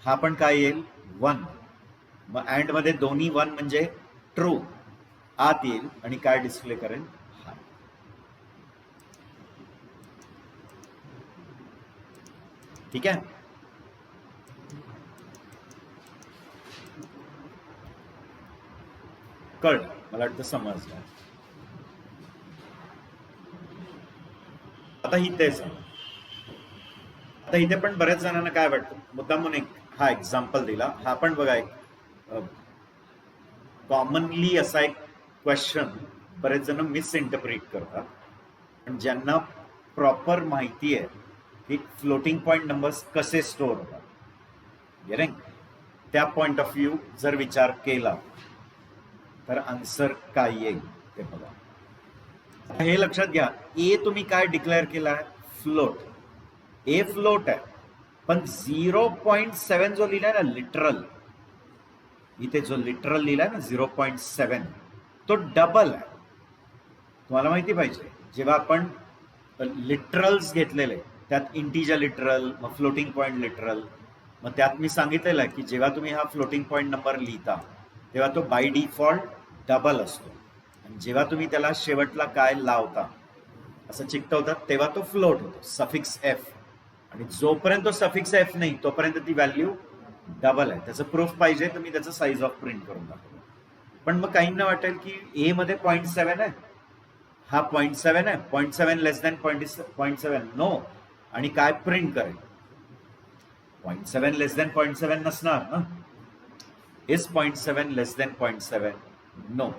हा पण काय येईल 1. मग अँड मध्ये दोन्ही 1 म्हणजे ट्रू आत येईल आणि काय डिस्प्ले करेल, हा. ठीक आहे. कळलं, मला वाटतं समजलं. आता इथेच, आता इथे पण बऱ्याच जणांना काय वाटतं, मुद्दाम म्हणून एक हा एक्झाम्पल दिला, हा पण बघा एक कॉमनली असा एक क्वेश्चन बरेच जण मिसइंटरप्रिट करतात. पण ज्यांना प्रॉपर माहिती आहे की फ्लोटिंग पॉइंट नंबर्स कसे स्टोअर होतात, त्या पॉइंट ऑफ व्ह्यू जर विचार केला तर आन्सर काय येईल ते बघा. हे लक्षात घ्या, ए तुम्ही काय डिक्लेअर केला आहे, फ्लोट. ए फ्लोट आहे, पण 0.7 जो लिहिलाय ना लिटरल, इथे जो लिटरल लिहिलाय ना 0.7, तो डबल आहे. तुम्हाला माहिती पाहिजे, जेव्हा आपण लिटरल्स घेतलेले त्यात इंटिजर लिटरल, मग फ्लोटिंग पॉइंट लिटरल, मग त्यात मी सांगितलेलं आहे की जेव्हा तुम्ही हा फ्लोटिंग पॉइंट नंबर लिहिता तेव्हा तो बाय डिफॉल्ट डबल असतो, आणि जेव्हा तुम्ही त्याला शेवटला काय लावता असं चिकटवतात तेव्हा तो फ्लोट होतो, सफिक्स एफ. आणि जोपर्यंत तो सफिक्स एफ नाही तोपर्यंत ती व्हॅल्यू डबल आहे. त्याचं प्रूफ पाहिजे तर मी त्याचं साईज ऑफ प्रिंट करून दाखवतो. पण मग काहींना वाटेल की ए मध्ये 0.7 आहे, हा 0.7 आहे, 0.7 लेस दॅन 0.7, नो. आणि काय प्रिंट करेल, 0.7 लेस दॅन 0.7 नसणार ना, इज 0.7 लेस दॅन 0.7, नो.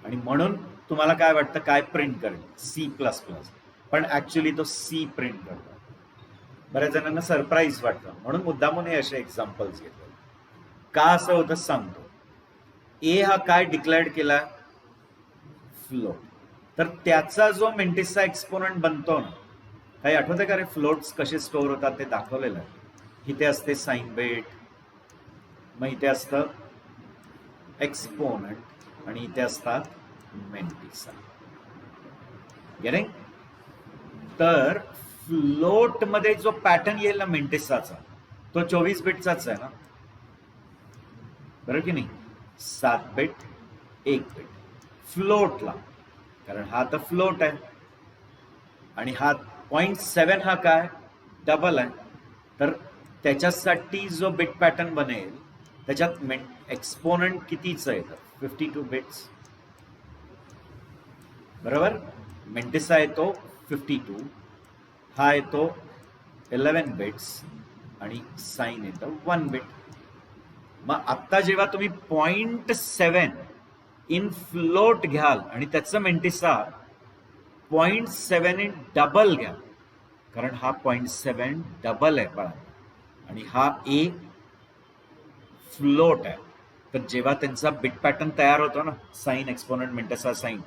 आणि म्हणून तुम्हाला काय वाटतं काय प्रिंट करेल, C++, पण ऍक्च्युली तो सी प्रिंट करतो. बऱ्याच जणांना सरप्राईज वाटतं, म्हणून मुद्दामून हे असे एक्झाम्पल्स घेतले. का असं होतं सांगतो. ए हा काय डिक्लेअर्ड केला, फ्लोट. तर त्याचा जो मेंटिसचा एक्सपोनंट बनतो ना, काही आठवतं का रे, फ्लोट्स कसे स्टोअर होतात ते दाखवलेलं आहे. इथे असते साइन बिट, मग इथे असतं एक्सपोनंट, आणि इथे असतात मेंटिसा. गेटिंग? तर फ्लोट मध्ये जो पॅटर्न येईल ना मेंटिसाचा, तो 24 बिटचाच आहे ना, बरोबर की नाही, 7 बिट 1 बिट फ्लोटला, कारण हा तर फ्लोट आहे आणि हा 0.7 हा काय डबल आहे. तर त्याच्यासाठी जो बिट पॅटर्न बनेल त्याच्यात एक्सपोनंट कितीच येतं, 52 बिट्स, बरोबर. मेंटिसा येतो 52, हा येतो 11 बिट्स, आणि साइन येतं 1 बिट. मग आत्ता जेव्हा तुम्ही 0.7 इन फ्लोट घ्याल आणि त्याचं मेंटिसा 0.7 इन डबल घ्या, कारण हा 0.7 डबल आहे बाळा आणि हा ए फ्लोट आहे. तर जेव्हा त्यांचा बिट पॅटर्न तयार होतो ना, साईन एक्सपोनंट मेंटिसा साईन,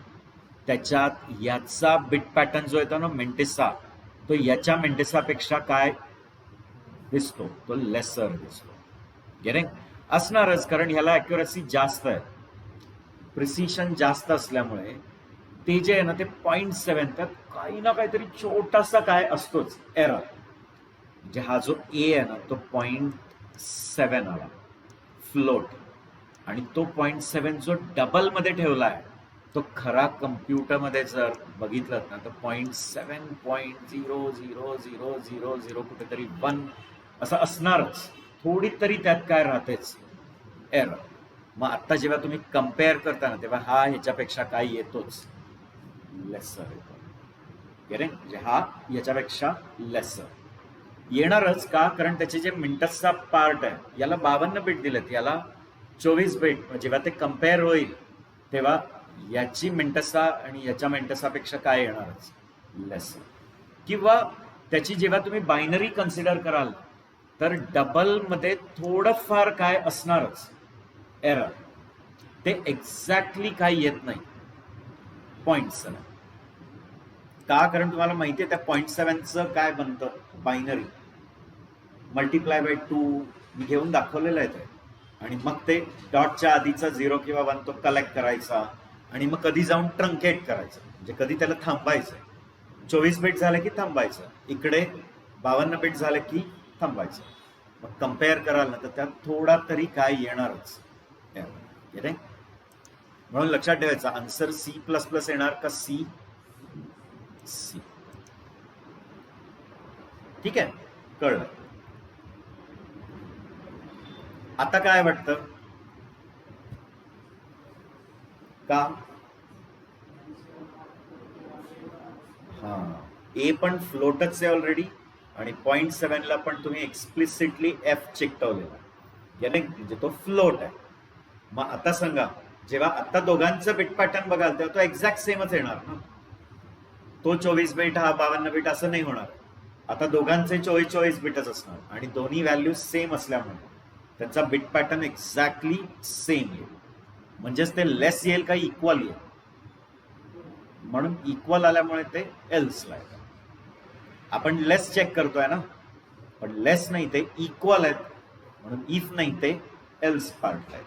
त्याच्यात याचा बिट पॅटर्न जो येतो ना मेंटिसा, तो याच्या मेंटिसापेक्षा काय दिसतो, तो लेसर दिसतो. गेटिंग? असणारच, कारण ह्याला अॅक्युरसी जास्त आहे, प्रिसिशन जास्त असल्यामुळे ते जे आहे ना ते 0.7, त्यात काही ना काहीतरी छोटासा काय असतोच एरर. म्हणजे हा जो ए आहे ना तो 0.7 आला फ्लोट, आणि तो 0.7 जो डबल मध्ये ठेवला आहे तो खरा कम्प्युटरमध्ये जर बघितलं ना तर 0.7.000000 कुठेतरी 1 असं असणारच, थोडी तरी त्यात काय राहतेच एरर. मग आता जेव्हा तुम्ही कम्पेअर करता ना तेव्हा हा ह्याच्यापेक्षा काय येतोच, लेसर येतो. म्हणजे हा याच्यापेक्षा लेसर येणारच का, कारण त्याचे जे मिंटसचा पार्ट आहे याला 52 बिट दिलेत, याला 24 बिट. जेव्हा ते कम्पेअर होईल तेव्हा याची मिंटसा आणि याच्या मिंटसापेक्षा काय येणारच, लेसर. किंवा त्याची जेव्हा तुम्ही बायनरी कन्सिडर कराल तर डबल मध्ये थोडंफार काय असणारच एरर, ते एक्झॅक्टली काय येत नाही 0.7. का, कारण तुम्हाला माहिती आहे त्या 0.7चं काय बनतं, बायनरी मल्टिप्लाय बाय 2 मी घेऊन दाखवलेलं आहे ते, आणि मग ते डॉटच्या आधीचा 0 किंवा 1 तो कलेक्ट करायचा आणि मग कधी जाऊन ट्रंकेट करायचं, म्हणजे कधी त्याला थांबायचं. 24 बिट झालं की थांबायचं, इकडे 52 बिट झालं की थांबायचं. मग कम्पेअर कराल ना तर त्यात थोडा तरी काय येणारच. म्हणून लक्षात ठेवायचं, आन्सर C++ येणार का सी. ठीक आहे, कळलं. आता काय वाटतं का, हा ए पण फ्लोटच आहे ऑलरेडी आणि 0.7 ला पण तुम्ही एक्सप्लिसिटली एफ चिकटवलेला, म्हणजे तो फ्लोट आहे. मग आता सांगा, जेव्हा आता दोघांचं बिट पॅटर्न बघाल तेव्हा तो एक्झॅक्ट सेमच येणार ना, तो 24 बिट हा 52 बिट असं नाही होणार. आता दोघांचे 24 बिटच असणार आणि दोन्ही व्हॅल्यू सेम असल्यामुळे त्यांचा बिट पॅटर्न एक्झॅक्टली सेम येईल. म्हणजेच ते लेस येईल का इक्वल येईल, म्हणून इक्वल आल्यामुळे ते एल्स ला येतं. आपण लेस चेक करतोय ना, पण लेस नाही ते इक्वल आहेत, म्हणून इफ नाही ते एल्स पार्ट आहेत.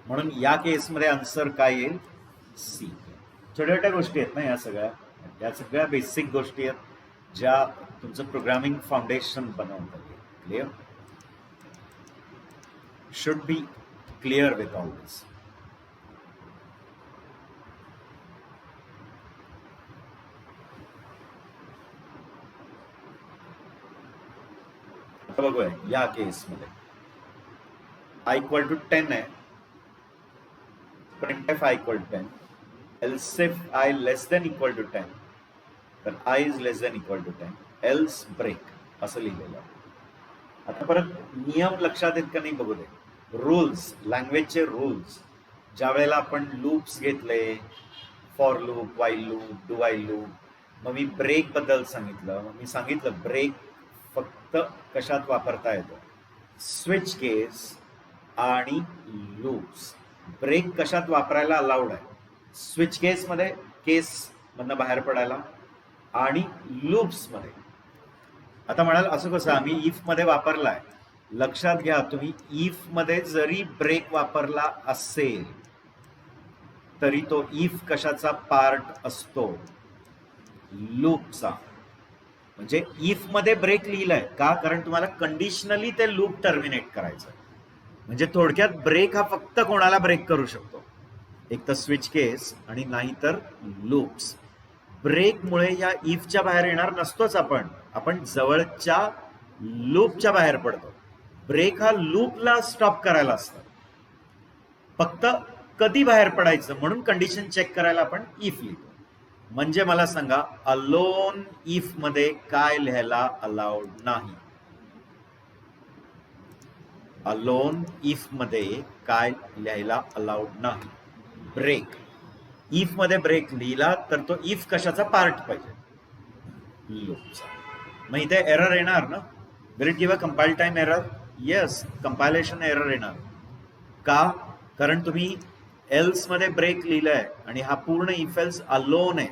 म्हणून या केसमध्ये आन्सर काय येईल, सी. छोट्या छोट्या गोष्टी आहेत ना या सगळ्या बेसिक गोष्टी आहेत ज्या तुमचं प्रोग्रामिंग फाउंडेशन बनवतात. Clear, should be clear with all this. आता बघूया या केसमध्ये i इक्वल टू 10 आहे, printf i equal to 10, else if i less than equal to 10, तर i is less than equal to 10, else break असं लिहिलेलं. आता परत नियम लक्षात येत का नाही बघू दे. रूल्स, लँग्वेजचे रूल्स, ज्या वेळेला आपण लूप्स घेतले, for loop, while loop, do while loop, मग मी ब्रेक बद्दल सांगितलं. मग मी सांगितलं ब्रेक फक्त कशात वापरता येतो, स्विच केस आणि लूप्स. ब्रेक कशात वापरायला अलाउड आहे, स्विच केसमध्ये, केस मधनं बाहेर पडायला, आणि लूप्स मध्ये. आता म्हणाल असं कसं, आम्ही इफ मध्ये वापरलाय. लक्षात घ्या, तुम्ही इफ मध्ये जरी ब्रेक वापरला असेल तरी तो इफ कशाचा पार्ट असतो, लूपचा. म्हणजे इफ मध्ये ब्रेक लिहिलाय का, कारण तुम्हाला कंडिशनली ते लूप टर्मिनेट करायचं. म्हणजे थोडक्यात ब्रेक हा फक्त कोणाला ब्रेक करू शकतो, एक तर स्विच केस आणि नाही तर लूप्स. ब्रेकमुळे या इफच्या बाहेर येणार नसतोच आपण जवळच्या लूपच्या बाहेर पडतो. ब्रेक हा लूपला स्टॉप करायला असतो, फक्त कधी बाहेर पडायचं म्हणून कंडिशन चेक करायला आपण इफ लिहितो. म्हणजे मला सांगा, अलोन इफ मध्ये काय लिहायला अलाउड नाही, अलोन इफ मध्ये काय लिहायला अलाउड नाही? ब्रेक. इफ मध्ये ब्रेक लिहिला तर तो इफ कशाचा पार्ट पाहिजे? लूपचा. मग इथे एरर येणार ना? Will it give a compile time error? Yes, compilation error येणार. का? कारण तुम्ही एल्स मध्ये ब्रेक लिहिलाय आणि हा पूर्ण इफ एल्स अलोन आहे.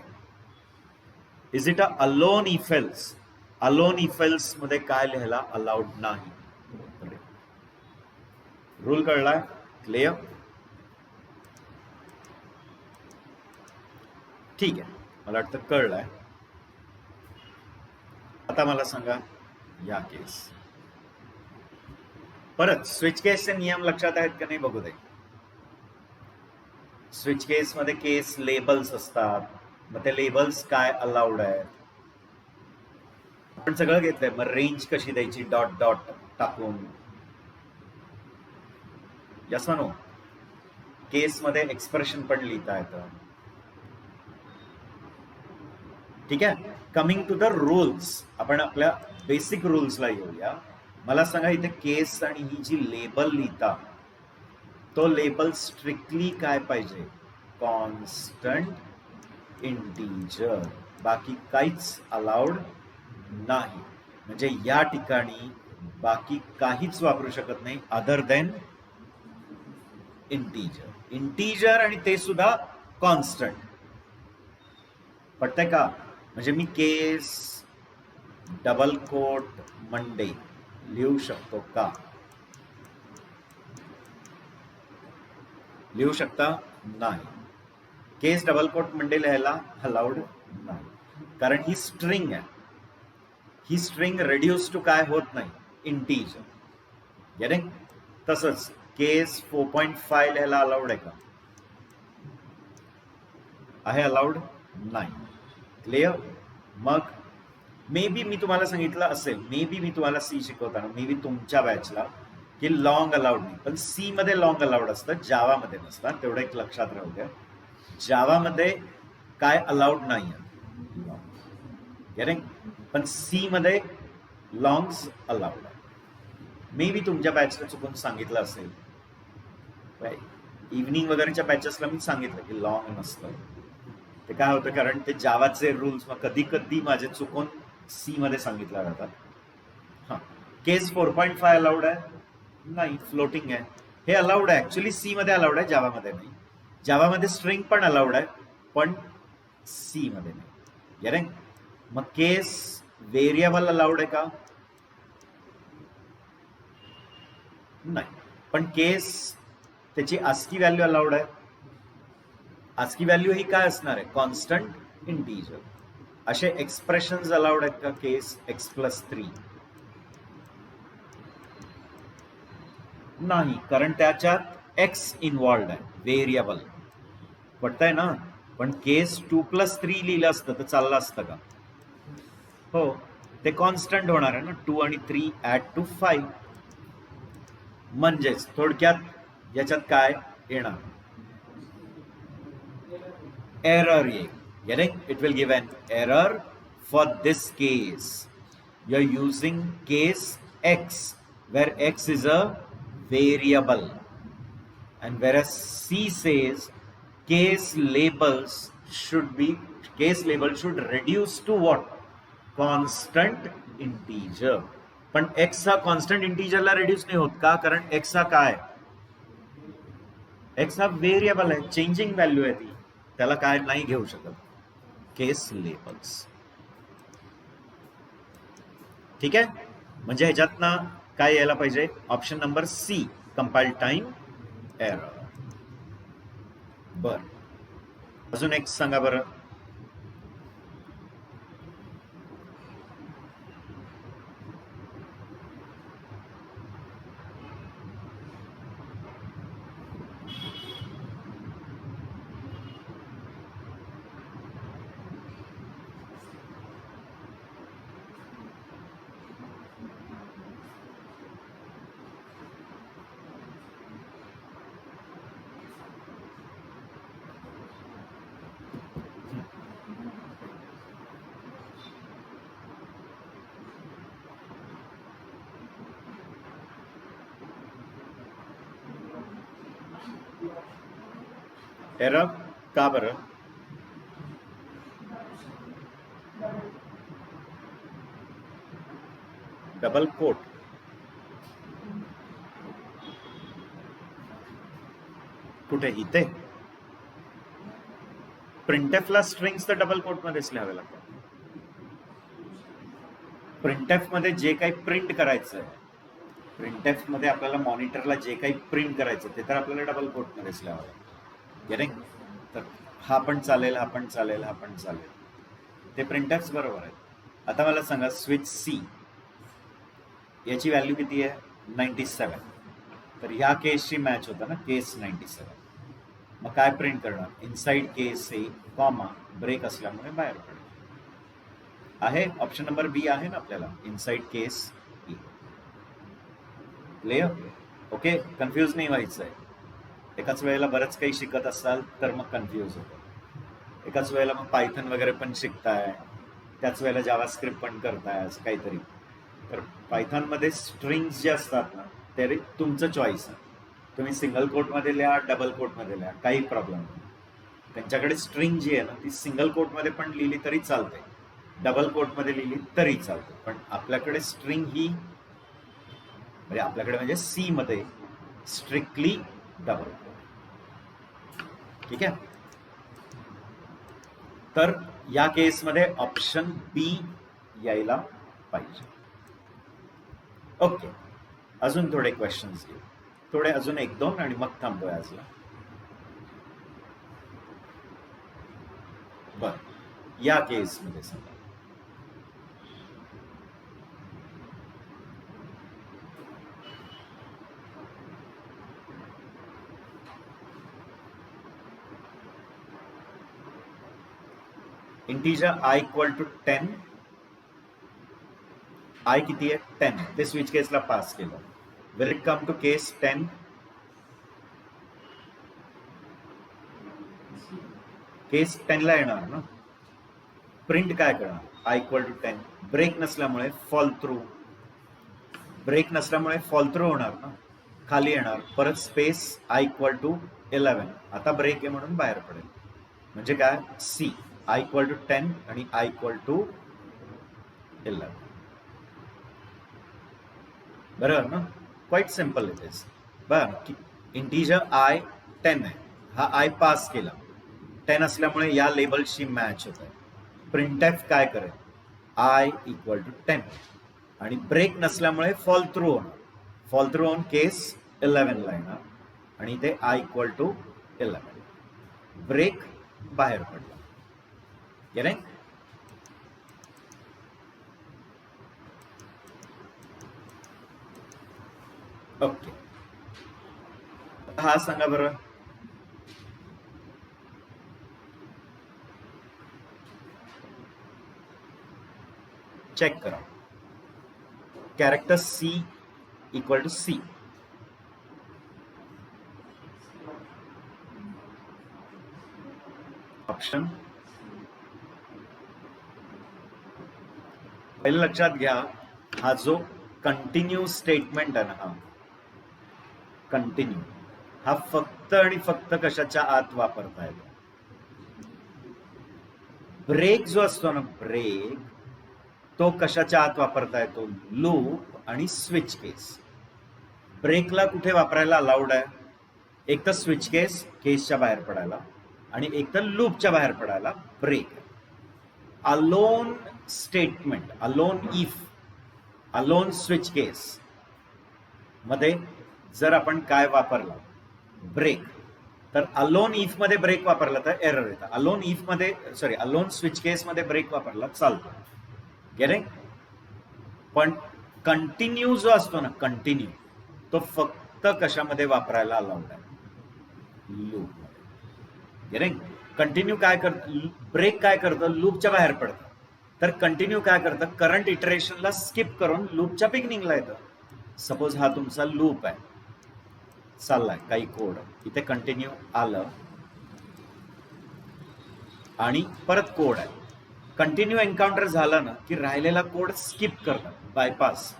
Is it a alone if else? Alone if else मध्ये काय लिहायला अलाउड नाही? रूल कळलाय? क्लिअर? ठीक आहे, मला वाटतं कळलंय. आता मला सांगा या केस परत स्विच केसचे नियम लक्षात आहेत का नाही बघू दे. स्विच केस मध्ये केस लेबल्स असतात. मग ते लेबल्स काय अलाउड आहेत? आपण सगळं घेतलंय. मग रेंज कशी द्यायची? डॉट डॉट टाकून. Yes no? केस मध्ये एक्सप्रेशन पण लिहिता येतं. ठीक आहे. कमिंग टू द रूल्स, आपण आपल्या बेसिक रूल्सला येऊया. मला सांगा इथे केस आणि ही जी लेबल लिहिता तो लेबल स्ट्रिक्टली काय पाहिजे? Constant integer. बाकी काहीच अलाउड नाही. म्हणजे या ठिकाणी बाकी काहीच वापरू शकत नाही अदर देन इंटीजर. इंटीजर आणि ते सुद्धा कॉन्स्टंट. पटतंय का? म्हणजे मी केस डबल कोट मंडे लिहू शकतो का? लिहू शकता? नाही. केस डबल कोट मंडे लिहायला अलाउड नाही, कारण ही स्ट्रिंग आहे. ही स्ट्रिंग रेड्यूस टू काय होत नाही? इंटीजर. गेटिंग? तसंच केस 4.5 लिहायला अलाउड आहे का? आहे अलाउड? नाही. क्लिअर? मग मे बी मी तुम्हाला सांगितलं असेल, मे बी मी तुम्हाला सी शिकवताना मे बी तुमच्या बॅचला की लॉंग अलाउड नाही, पण सी मध्ये लॉंग अलाउड असतं, जावा मध्ये नसतं. तेवढं एक लक्षात राहू द्या. जावा मध्ये काय अलाउड नाही आहे, पण सी मध्ये लॉंग्स अलाउड आहे. मे बी तुमच्या बॅचला चुकून सांगितलं असेल. इव्हनिंग वगैरेच्या बॅचेसला मी सांगितलं की लॉंग नसतं. ते काय होतं, कारण ते जावाचे रूल्स मग कधी कधी माझे चुकून सी मध्ये सांगितलं जातात. हा, केस 4.5 अलाउड आहे? नाही, फ्लोटिंग आहे. हे अलाउड आहे ऍक्च्युली, सी मध्ये अलाउड आहे, जावामध्ये नाही. जावामध्ये स्ट्रिंग पण अलाउड आहे, पण सी मध्ये नाही. मग केस व्हेरिएबल अलाउड आहे का? नाही. पण केस त्याची आस्की व्हॅल्यू अलाउड आहे. आस्की व्हॅल्यू ही काय असणार आहे? Constant integer. असे एक्सप्रेशन्स अलाउड आहेत का? केस x+3 नाही, कारण त्याच्यात एक्स इन्व्हॉल्ड आहे, व्हेरिएबल. पटतंय ना? पण केस 2+3 लिहिलं असतं तर चाललं असतं का? हो, ते कॉन्स्टंट होणार आहे ना. 2 आणि 3 ऍड टू 5. म्हणजेच थोडक्यात याच्यात काय येणार? एरर येईल. Getting? It will give an error for this case. You're using case x, where x is a variable. And whereas C says case labels should reduce to what? Constant integer. पण x हा constant इंटीजरला reduce नाही होत का? कारण x हा काय? x हा variable आहे, चेंजिंग व्हॅल्यू आहे ती. त्याला काय नाही घेऊ शकत? Case labels. ठीक आहे? म्हणजे ह्याच्यातनं काय यायला पाहिजे? Option number C, compile time error. बर, अजून एक सांगा बरं. एरर का बरं? डबल कोट कुठे? इथे प्रिंटेफला स्ट्रिंग्स तर डबल कोट मध्येच लिहावे लागतात. प्रिंटेफ मध्ये जे काही प्रिंट करायचं आहे, प्रिंटेफ मध्ये आपल्याला मॉनिटरला जे काही प्रिंट करायचं ते तर आपल्याला डबल कोट मध्येच लिहावं लागतं. तर हा पण चालेल, हा पण चालेल, हा पण चालेल, ते प्रिंटेफ बरोबर आहे. आता मला सांगा स्विच सी याची व्हॅल्यू किती आहे? 97. तर ह्या केसची मॅच होता ना, केस 97. मग काय प्रिंट करणार? इनसाइड केस ए कॉमा ब्रेक असल्यामुळे बाहेर पडेल. आहे ऑप्शन नंबर बी आहे ना आपल्याला, इनसाइड केस ई. क्लिअर? ओके, कन्फ्यूज नाही व्हायचं आहे. एकाच वेळेला बरंच काही शिकत असाल तर मग कन्फ्यूज होतं. एकाच वेळेला मग पायथन वगैरे पण शिकताय, त्याच वेळेला जावास्क्रिप्ट पण करताय असं काहीतरी. तर पायथॉनमध्ये स्ट्रिंग्स जे असतात ना, ते तुमचं चॉईस आहे. तुम्ही सिंगल कोटमध्ये लिहा, डबल कोटमध्ये लिहा, काही प्रॉब्लेम नाही. त्यांच्याकडे स्ट्रिंग जी आहे ना, ती सिंगल कोटमध्ये पण लिहिली तरी चालते, डबल कोटमध्ये लिहिली तरी चालते. पण आपल्याकडे स्ट्रिंग ही म्हणजे आपल्याकडे म्हणजे सी मध्ये स्ट्रिक्टली डबल कोट. ठीक आहे? तर या केसमध्ये ऑप्शन बी यायला पाहिजे. ओके, अजून थोडे क्वेश्चन्स घेऊ, थोडे अजून 1-2 आणि मग थांबतोय आजला. बर, या केसमध्ये सांगा integer i equal to 10. i किती आहे? 10. ते स्विच केसला पास केलं. Will it come to case 10? Case 10 ला येणार ना. प्रिंट काय करणार? i equal to 10. ब्रेक नसल्यामुळे फॉल थ्रू, ब्रेक नसल्यामुळे फॉल थ्रू होणार ना, खाली येणार. परत स्पेस i इक्वल टू 11. आता ब्रेक आहे म्हणून बाहेर पडेल. म्हणजे काय? सी i इक्वल टू 10 आणि i इक्वल टू 11. बरोबर ना? Quite simple it is. बरं, इंटीजर i 10 आहे, हा i पास केला, 10 असल्यामुळे या लेबलशी मॅच होत आहे. प्रिंटएफ काय करेल? i इक्वल टू 10 आणि ब्रेक नसल्यामुळे फॉल थ्रू होणार. फॉल थ्रू होऊन केस 11 ला येणार आणि ते i इक्वल टू 11. ब्रेक बाहेर पडला. गेले? ओके, हा सांगा बरं. चेक करा. Character C equal to C. Option पहिले लक्षात घ्या, हा जो कंटिन्यू स्टेटमेंट आहे ना, हा कंटिन्यू हा फक्त आणि फक्त कशाच्या आत वापरता येतो? ब्रेक जो असतो ना, ब्रेक तो कशाच्या आत वापरता येतो? लूप आणि स्विच केस. ब्रेकला कुठे वापरायला अलाउड आहे? एक तर स्विच केस, केसच्या बाहेर पडायला, आणि एक तर लूपच्या बाहेर पडायला break. Alone statement, alone if, alone switch case मध्ये जर आपण काय वापरला? ब्रेक. तर अलोन इफ मध्ये ब्रेक वापरला तर एरर येतं. अलोन इफ मध्ये, सॉरी, अलोन स्विच केस मध्ये ब्रेक वापरला चालतो. गेले? पण कंटिन्यू जो असतो ना, कंटिन्यू, तो फक्त कशामध्ये वापरायला अलाउड आहे? लूप मध्ये. गेले? कंटिन्यू काय करतं? ब्रेक काय करतं? लूपच्या बाहेर पडतं. तर कंटिन्यू काय करतं? करंट इटरेशनला स्किप करून लूपच्या बिगिनिंगला येतं. सपोज हा तुमचा लूप आहे, चाललाय काही कोड, इथे कंटिन्यू आलं आणि परत कोड आहे. कंटिन्यू एन्काउंटर झाला ना की राहिलेला कोड स्किप करतात, बायपास,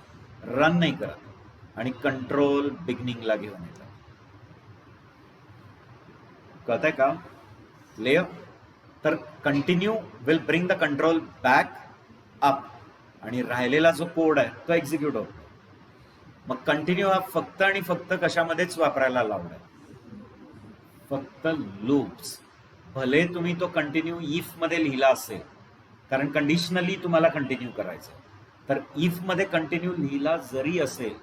रन नाही करत आणि कंट्रोल बिगिनिंगला घेऊन येतात. कळतंय का? क्लिअर? तर continue will bring the control back up आणि राहिलेला जो कोड आहे तो एक्झिक्यूट होतो. मग कंटिन्यू हा फक्त आणि फक्त कशामध्येच वापरायला लावला आहे? फक्त लूप्स. भले तुम्ही तो कंटिन्यू इफ मध्ये लिहिला असेल, कारण कंडिशनली तुम्हाला कंटिन्यू करायचं, तर इफ मध्ये कंटिन्यू लिहिला जरी असेल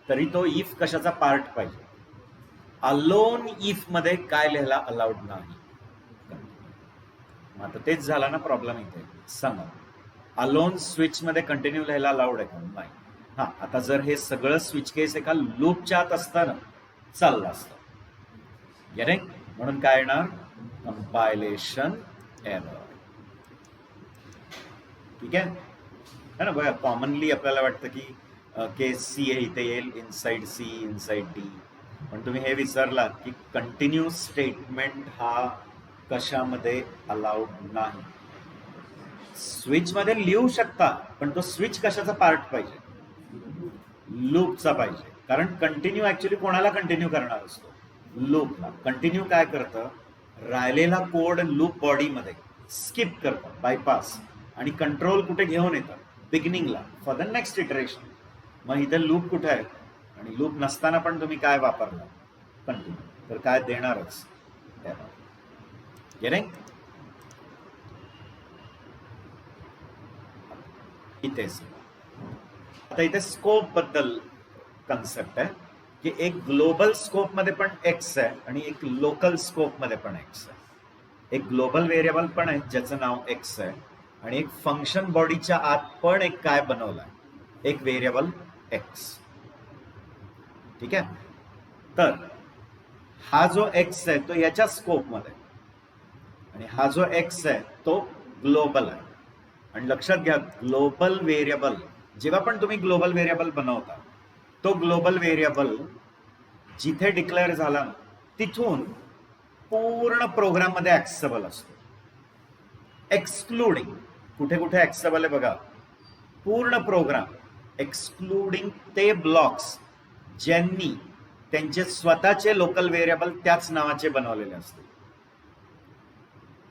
तरी तो इफ कशाचा पार्ट पाहिजे? अलोन इफ मध्ये काय लिहायला अलाउड नाही. मग आता तेच झाला ना प्रॉब्लेम इथे. सांगा, अलोन स्विच मध्ये कंटिन्यू लिहायला अलाउड आहे का? नाही. हा, आता जर हे सगळं स्विच केस एका लूपच्या आत असताना चाललं असतं, म्हणून काय येणार? Compilation error. ठीक आहे ना? बघा, कॉमनली आपल्याला वाटतं की केस सी हे इथे येईल, इनसाइड सी इनसाइड डी, पण तुम्ही हे विचारलात की कंटिन्यू स्टेटमेंट हा कशामध्ये अलाउड नाही. स्विच मध्ये लिहू शकता, पण तो स्विच कशाचा पार्ट पाहिजे? लूपचा पाहिजे. कारण कंटिन्यू ऍक्च्युली कोणाला कंटिन्यू करणार असतो? लूपला. कंटिन्यू काय करतं? राहिलेला कोड लूप बॉडीमध्ये स्किप करतं, बायपास, आणि कंट्रोल कुठे घेऊन येतं? बिगिनिंगला, फॉर द नेक्स्ट इटरेशन. मग इथे लूप कुठे आहे? आणि लूप नसताना पण तुम्ही काय वापरलं? कंटिन्यू. तर काय देणारच? इथेच. आता इथे स्कोप बद्दल कन्सेप्ट आहे की एक ग्लोबल स्कोप मध्ये पण एक्स आहे आणि एक लोकल स्कोप मध्ये पण एक्स आहे. एक ग्लोबल व्हेरिएबल पण आहे ज्याचं नाव एक्स आहे, आणि एक फंक्शन बॉडीच्या आत पण एक काय बनवलाय? एक व्हेरिएबल एक्स. ठीक आहे? तर हा जो एक्स आहे तो याच्या स्कोप मध्ये, आणि हा जो एक्स आहे तो ग्लोबल आहे. आणि लक्षात घ्या, ग्लोबल व्हेरिएबल, जेव्हा पण तुम्ही ग्लोबल व्हेरिएबल बनवता, तो ग्लोबल व्हेरिएबल जिथे डिक्लेअर झाला ना तिथून पूर्ण प्रोग्राम मध्ये ऍक्सेसेबल असतो. एक्सक्लुडिंग, कुठे कुठे ऍक्सेसेबल आहे बघा? पूर्ण प्रोग्राम एक्सक्लुडिंग ते ब्लॉक्स ज्यांनी त्यांचे स्वतःचे लोकल व्हेरिएबल त्याच नावाचे बनवलेले असते.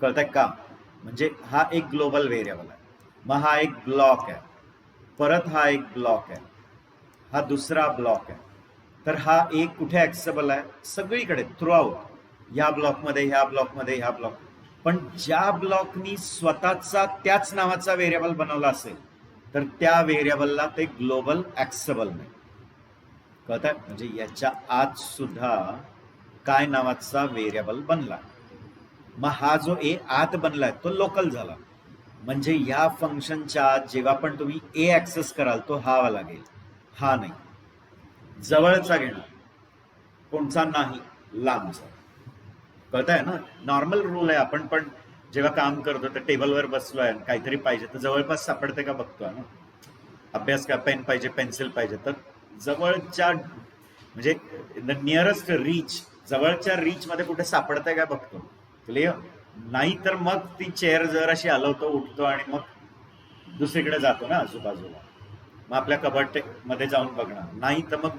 कळतंय का? म्हणजे हा एक ग्लोबल व्हेरिएबल आहे, मग हा एक ब्लॉक आहे, परत हा एक ब्लॉक आहे, हा दुसरा ब्लॉक आहे. तर हा एक कुठे ऍक्सेसेबल आहे? सगळीकडे, थ्रू आउट. ह्या ब्लॉकमध्ये, ह्या ब्लॉकमध्ये, ह्या ब्लॉक. पण ज्या ब्लॉकनी स्वतःचा त्याच नावाचा व्हेरिएबल बनवला असेल तर त्या व्हेरिएबलला ते ग्लोबल ऍक्सेसेबल नाही. कळतंय? म्हणजे याच्या आत सुद्धा काय नावाचा व्हेरिएबल बनला, मग हा जो ए आत बनलाय तो लोकल झाला. म्हणजे या फंक्शनच्या आत जेव्हा पण तुम्ही ए ऍक्सेस कराल तो हा लागेल, हा नाही. जवळचा घेणार, कोणचा नाही? लांबचा. कळतंय ना? नॉर्मल रूल आहे. आपण पण जेव्हा काम करतो तर टेबलवर बसलोय, काहीतरी पाहिजे तर जवळपास सापडते का बघतोय ना. अभ्यास का, पेन पाहिजे, पेन्सिल पाहिजे, तर जवळच्या, म्हणजे नियरेस्ट रीच, जवळच्या रीच मध्ये कुठे सापडतंय का बघतो. क्लिअर? नाही तर मग ती चेअर जर अशी हलवतो, उठतो आणि मग दुसरीकडे जातो ना आजूबाजूला. मग आपल्या कबड मध्ये जाऊन बघणार, नाही तर मग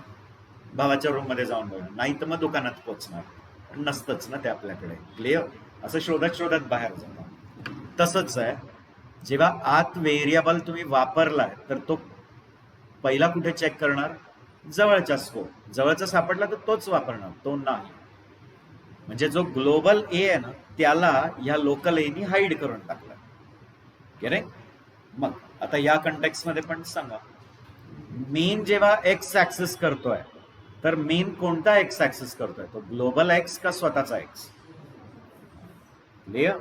भावाच्या रूम मध्ये जाऊन बघणार, नाही तर मग दुकानात पोचणार. नसतंच ना ते आपल्याकडे. क्लिअर? असं शोधत शोधत बाहेर जाणार. तसंच आहे, जेव्हा आत व्हेरिएबल तुम्ही वापरलाय तर तो पहिला कुठे चेक करणार? जवळच्या स्कोप. जवळचा सापडला तर तोच वापरणार, तो नाही. म्हणजे जो ग्लोबल ए आहे ना त्याला या लोकल एनी हाईड करून टाकला. मग आता या कंटेक्स्ट मध्ये पण सांगा, मेन जेव्हा एक्स ऍक्सेस करतोय तर मेन कोणता एक्स ऍक्सेस करतोय? तो ग्लोबल एक्स का स्वतःचा एक्स? क्लिअर?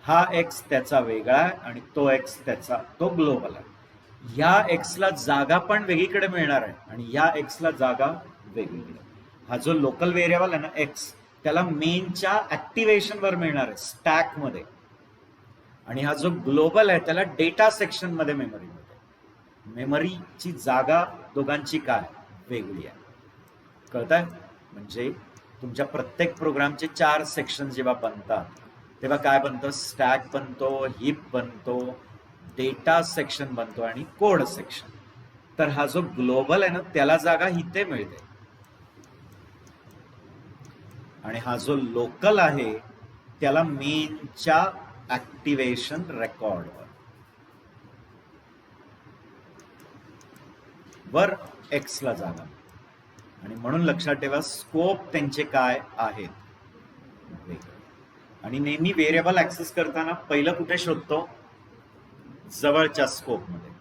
हा एक्स त्याचा वेगळा आहे आणि तो एक्स त्याचा, तो ग्लोबल आहे. या एक्सला जागा पण वेगळीकडे मिळणार आहे आणि या एक्सला जागा वेगळीकडे. हा जो लोकल व्हेरिएबल आहे ना एक्स, त्याला मेनच्या ऍक्टिव्हेशन वर मिळणार आहे स्टॅक मध्ये, आणि हा जो ग्लोबल आहे त्याला डेटा सेक्शन मध्ये मेमरी मिळते. मेमरीची जागा दोघांची काय? वेगळी आहे. कळतंय? म्हणजे तुमच्या प्रत्येक प्रोग्रामचे 4 सेक्शन जेव्हा बनतात तेव्हा काय बनतं? स्टॅक बनतो, हिप बनतो, डेटा सेक्शन बनतो आणि कोड सेक्शन. तर हा जो ग्लोबल आहे ना त्याला जागा इथे मिळते, आणि हा जो लोकल आहे त्याला मेनच्या ऍक्टिव्हेशन रेकॉर्डवर वर एक्सला जागा, आणि म्हणून लक्षात ठेवा स्कोप त्यांचे काय आहेत. आणि नेहमी व्हेरिएबल ऍक्सेस करताना पहिलं कुठे शोधतो? जवळच्या स्कोप मध्ये.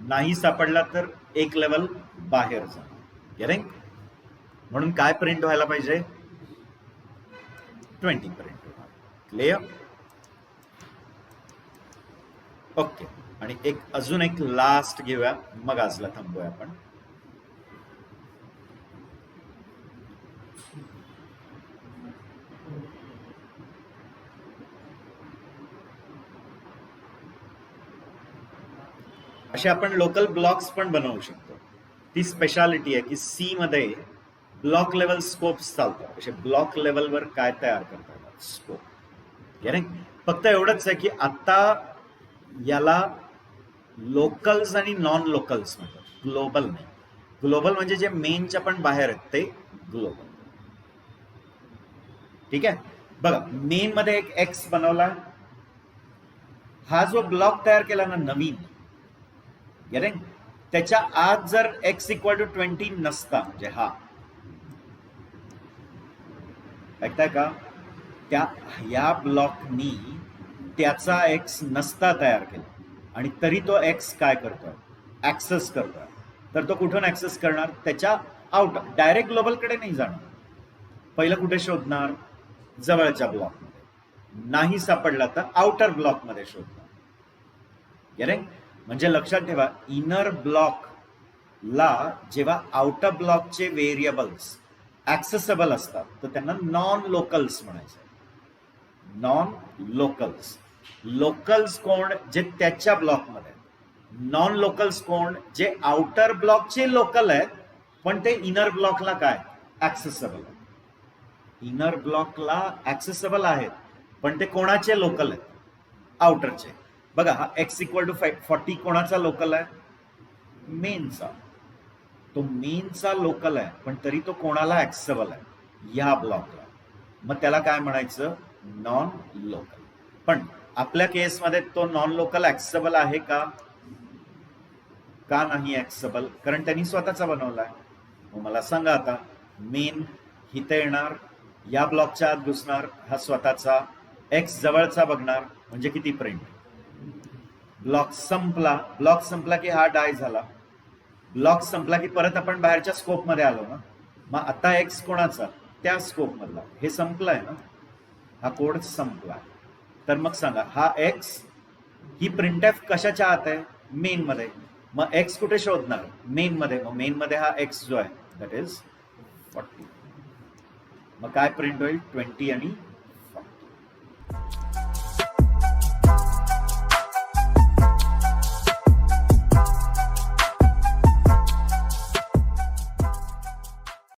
नाही सापडला तर एक लेवल बाहेर जा. म्हणून काय प्रिंट व्हायला पाहिजे? 20 प्रिंट. क्लिअर? ओके. आणि अजून एक लास्ट घेऊया, मग आजला थांबूया आपण. असे आपण लोकल ब्लॉक्स पण बनवू शकतो. ती स्पेशालिटी आहे की सी मध्ये ब्लॉक लेवल स्कोप्स चालतात. असे ब्लॉक लेवलवर काय तयार करता येतात स्कोप. फक्त एवढंच आहे की आता याला लोकल्स आणि नॉन लोकल्स म्हणतात, ग्लोबल नाही. ग्लोबल म्हणजे जे मेनच्या पण बाहेर आहेत ते ग्लोबल. ठीक आहे. बघा, मेन मध्ये एक एक्स बनवला. हा जो ब्लॉक तयार केला ना नवीन, त्याच्या आत जर x इक्वल टू 20 नसता, म्हणजे हा, ऐकताय का, या ब्लॉकनी त्याचा x नसता तयार केला आणि तरी तो x काय करतोय? ऍक्सेस करतोय. तर तो कुठून ऍक्सेस करणार? त्याच्या आउट. डायरेक्ट ग्लोबलकडे नाही जाणार. पहिलं कुठे शोधणार? जवळच्या ब्लॉकमध्ये. नाही सापडला तर आउटर ब्लॉकमध्ये शोधणार. म्हणजे लक्षात ठेवा, इनर ब्लॉकला जेव्हा आउटर ब्लॉकचे व्हेरिएबल्स ऍक्सेसेबल असतात तर त्यांना नॉन लोकल्स म्हणायचं. Non locals. लोकल्स कोण? जे त्याच्या ब्लॉकमध्ये. नॉन लोकल्स कोण? जे आउटर ब्लॉकचे लोकल आहेत पण ते इनर ब्लॉकला काय? ऍक्सेसेबल आहेत. इनर ब्लॉकला ऍक्सेसेबल आहेत पण ते कोणाचे लोकल आहेत? आउटरचे. बघा, हा x इक्वल टू 40 कोणाचा लोकल आहे? मेनचा. तो मेनचा लोकल आहे पण तरी तो कोणाला ऍक्सेसेबल आहे? या ब्लॉकला. मग त्याला काय म्हणायचं? Non local. पण आपल्या केसमध्ये तो नॉन लोकल ऍक्सेसेबल आहे का? का नाही ऍक्सेसेबल? कारण त्यांनी स्वतःचा बनवलाय. मग मला सांगा आता, मेन इथे येणार, या ब्लॉकच्या आत घुसणार, हा स्वतःचा एक्स जवळचा बघणार, म्हणजे किती प्रिंट? ब्लॉक संपला. ब्लॉक संपला की हा डाय झाला. ब्लॉक संपला की परत आपण बाहेरच्या स्कोप मध्ये आलो ना. मग आता एक्स कोणाचा? त्या स्कोप मधला. हे संपलाय ना, हा कोड संपला. तर मग सांगा, हा एक्स, ही प्रिंटएफ कशाच्या आत आहे? मेन मध्ये. मग एक्स कुठे शोधणार? मेन मध्ये. मग मेन मध्ये हा एक्स जो आहे दॅट इज 40. मग काय प्रिंट होईल? 20 आणि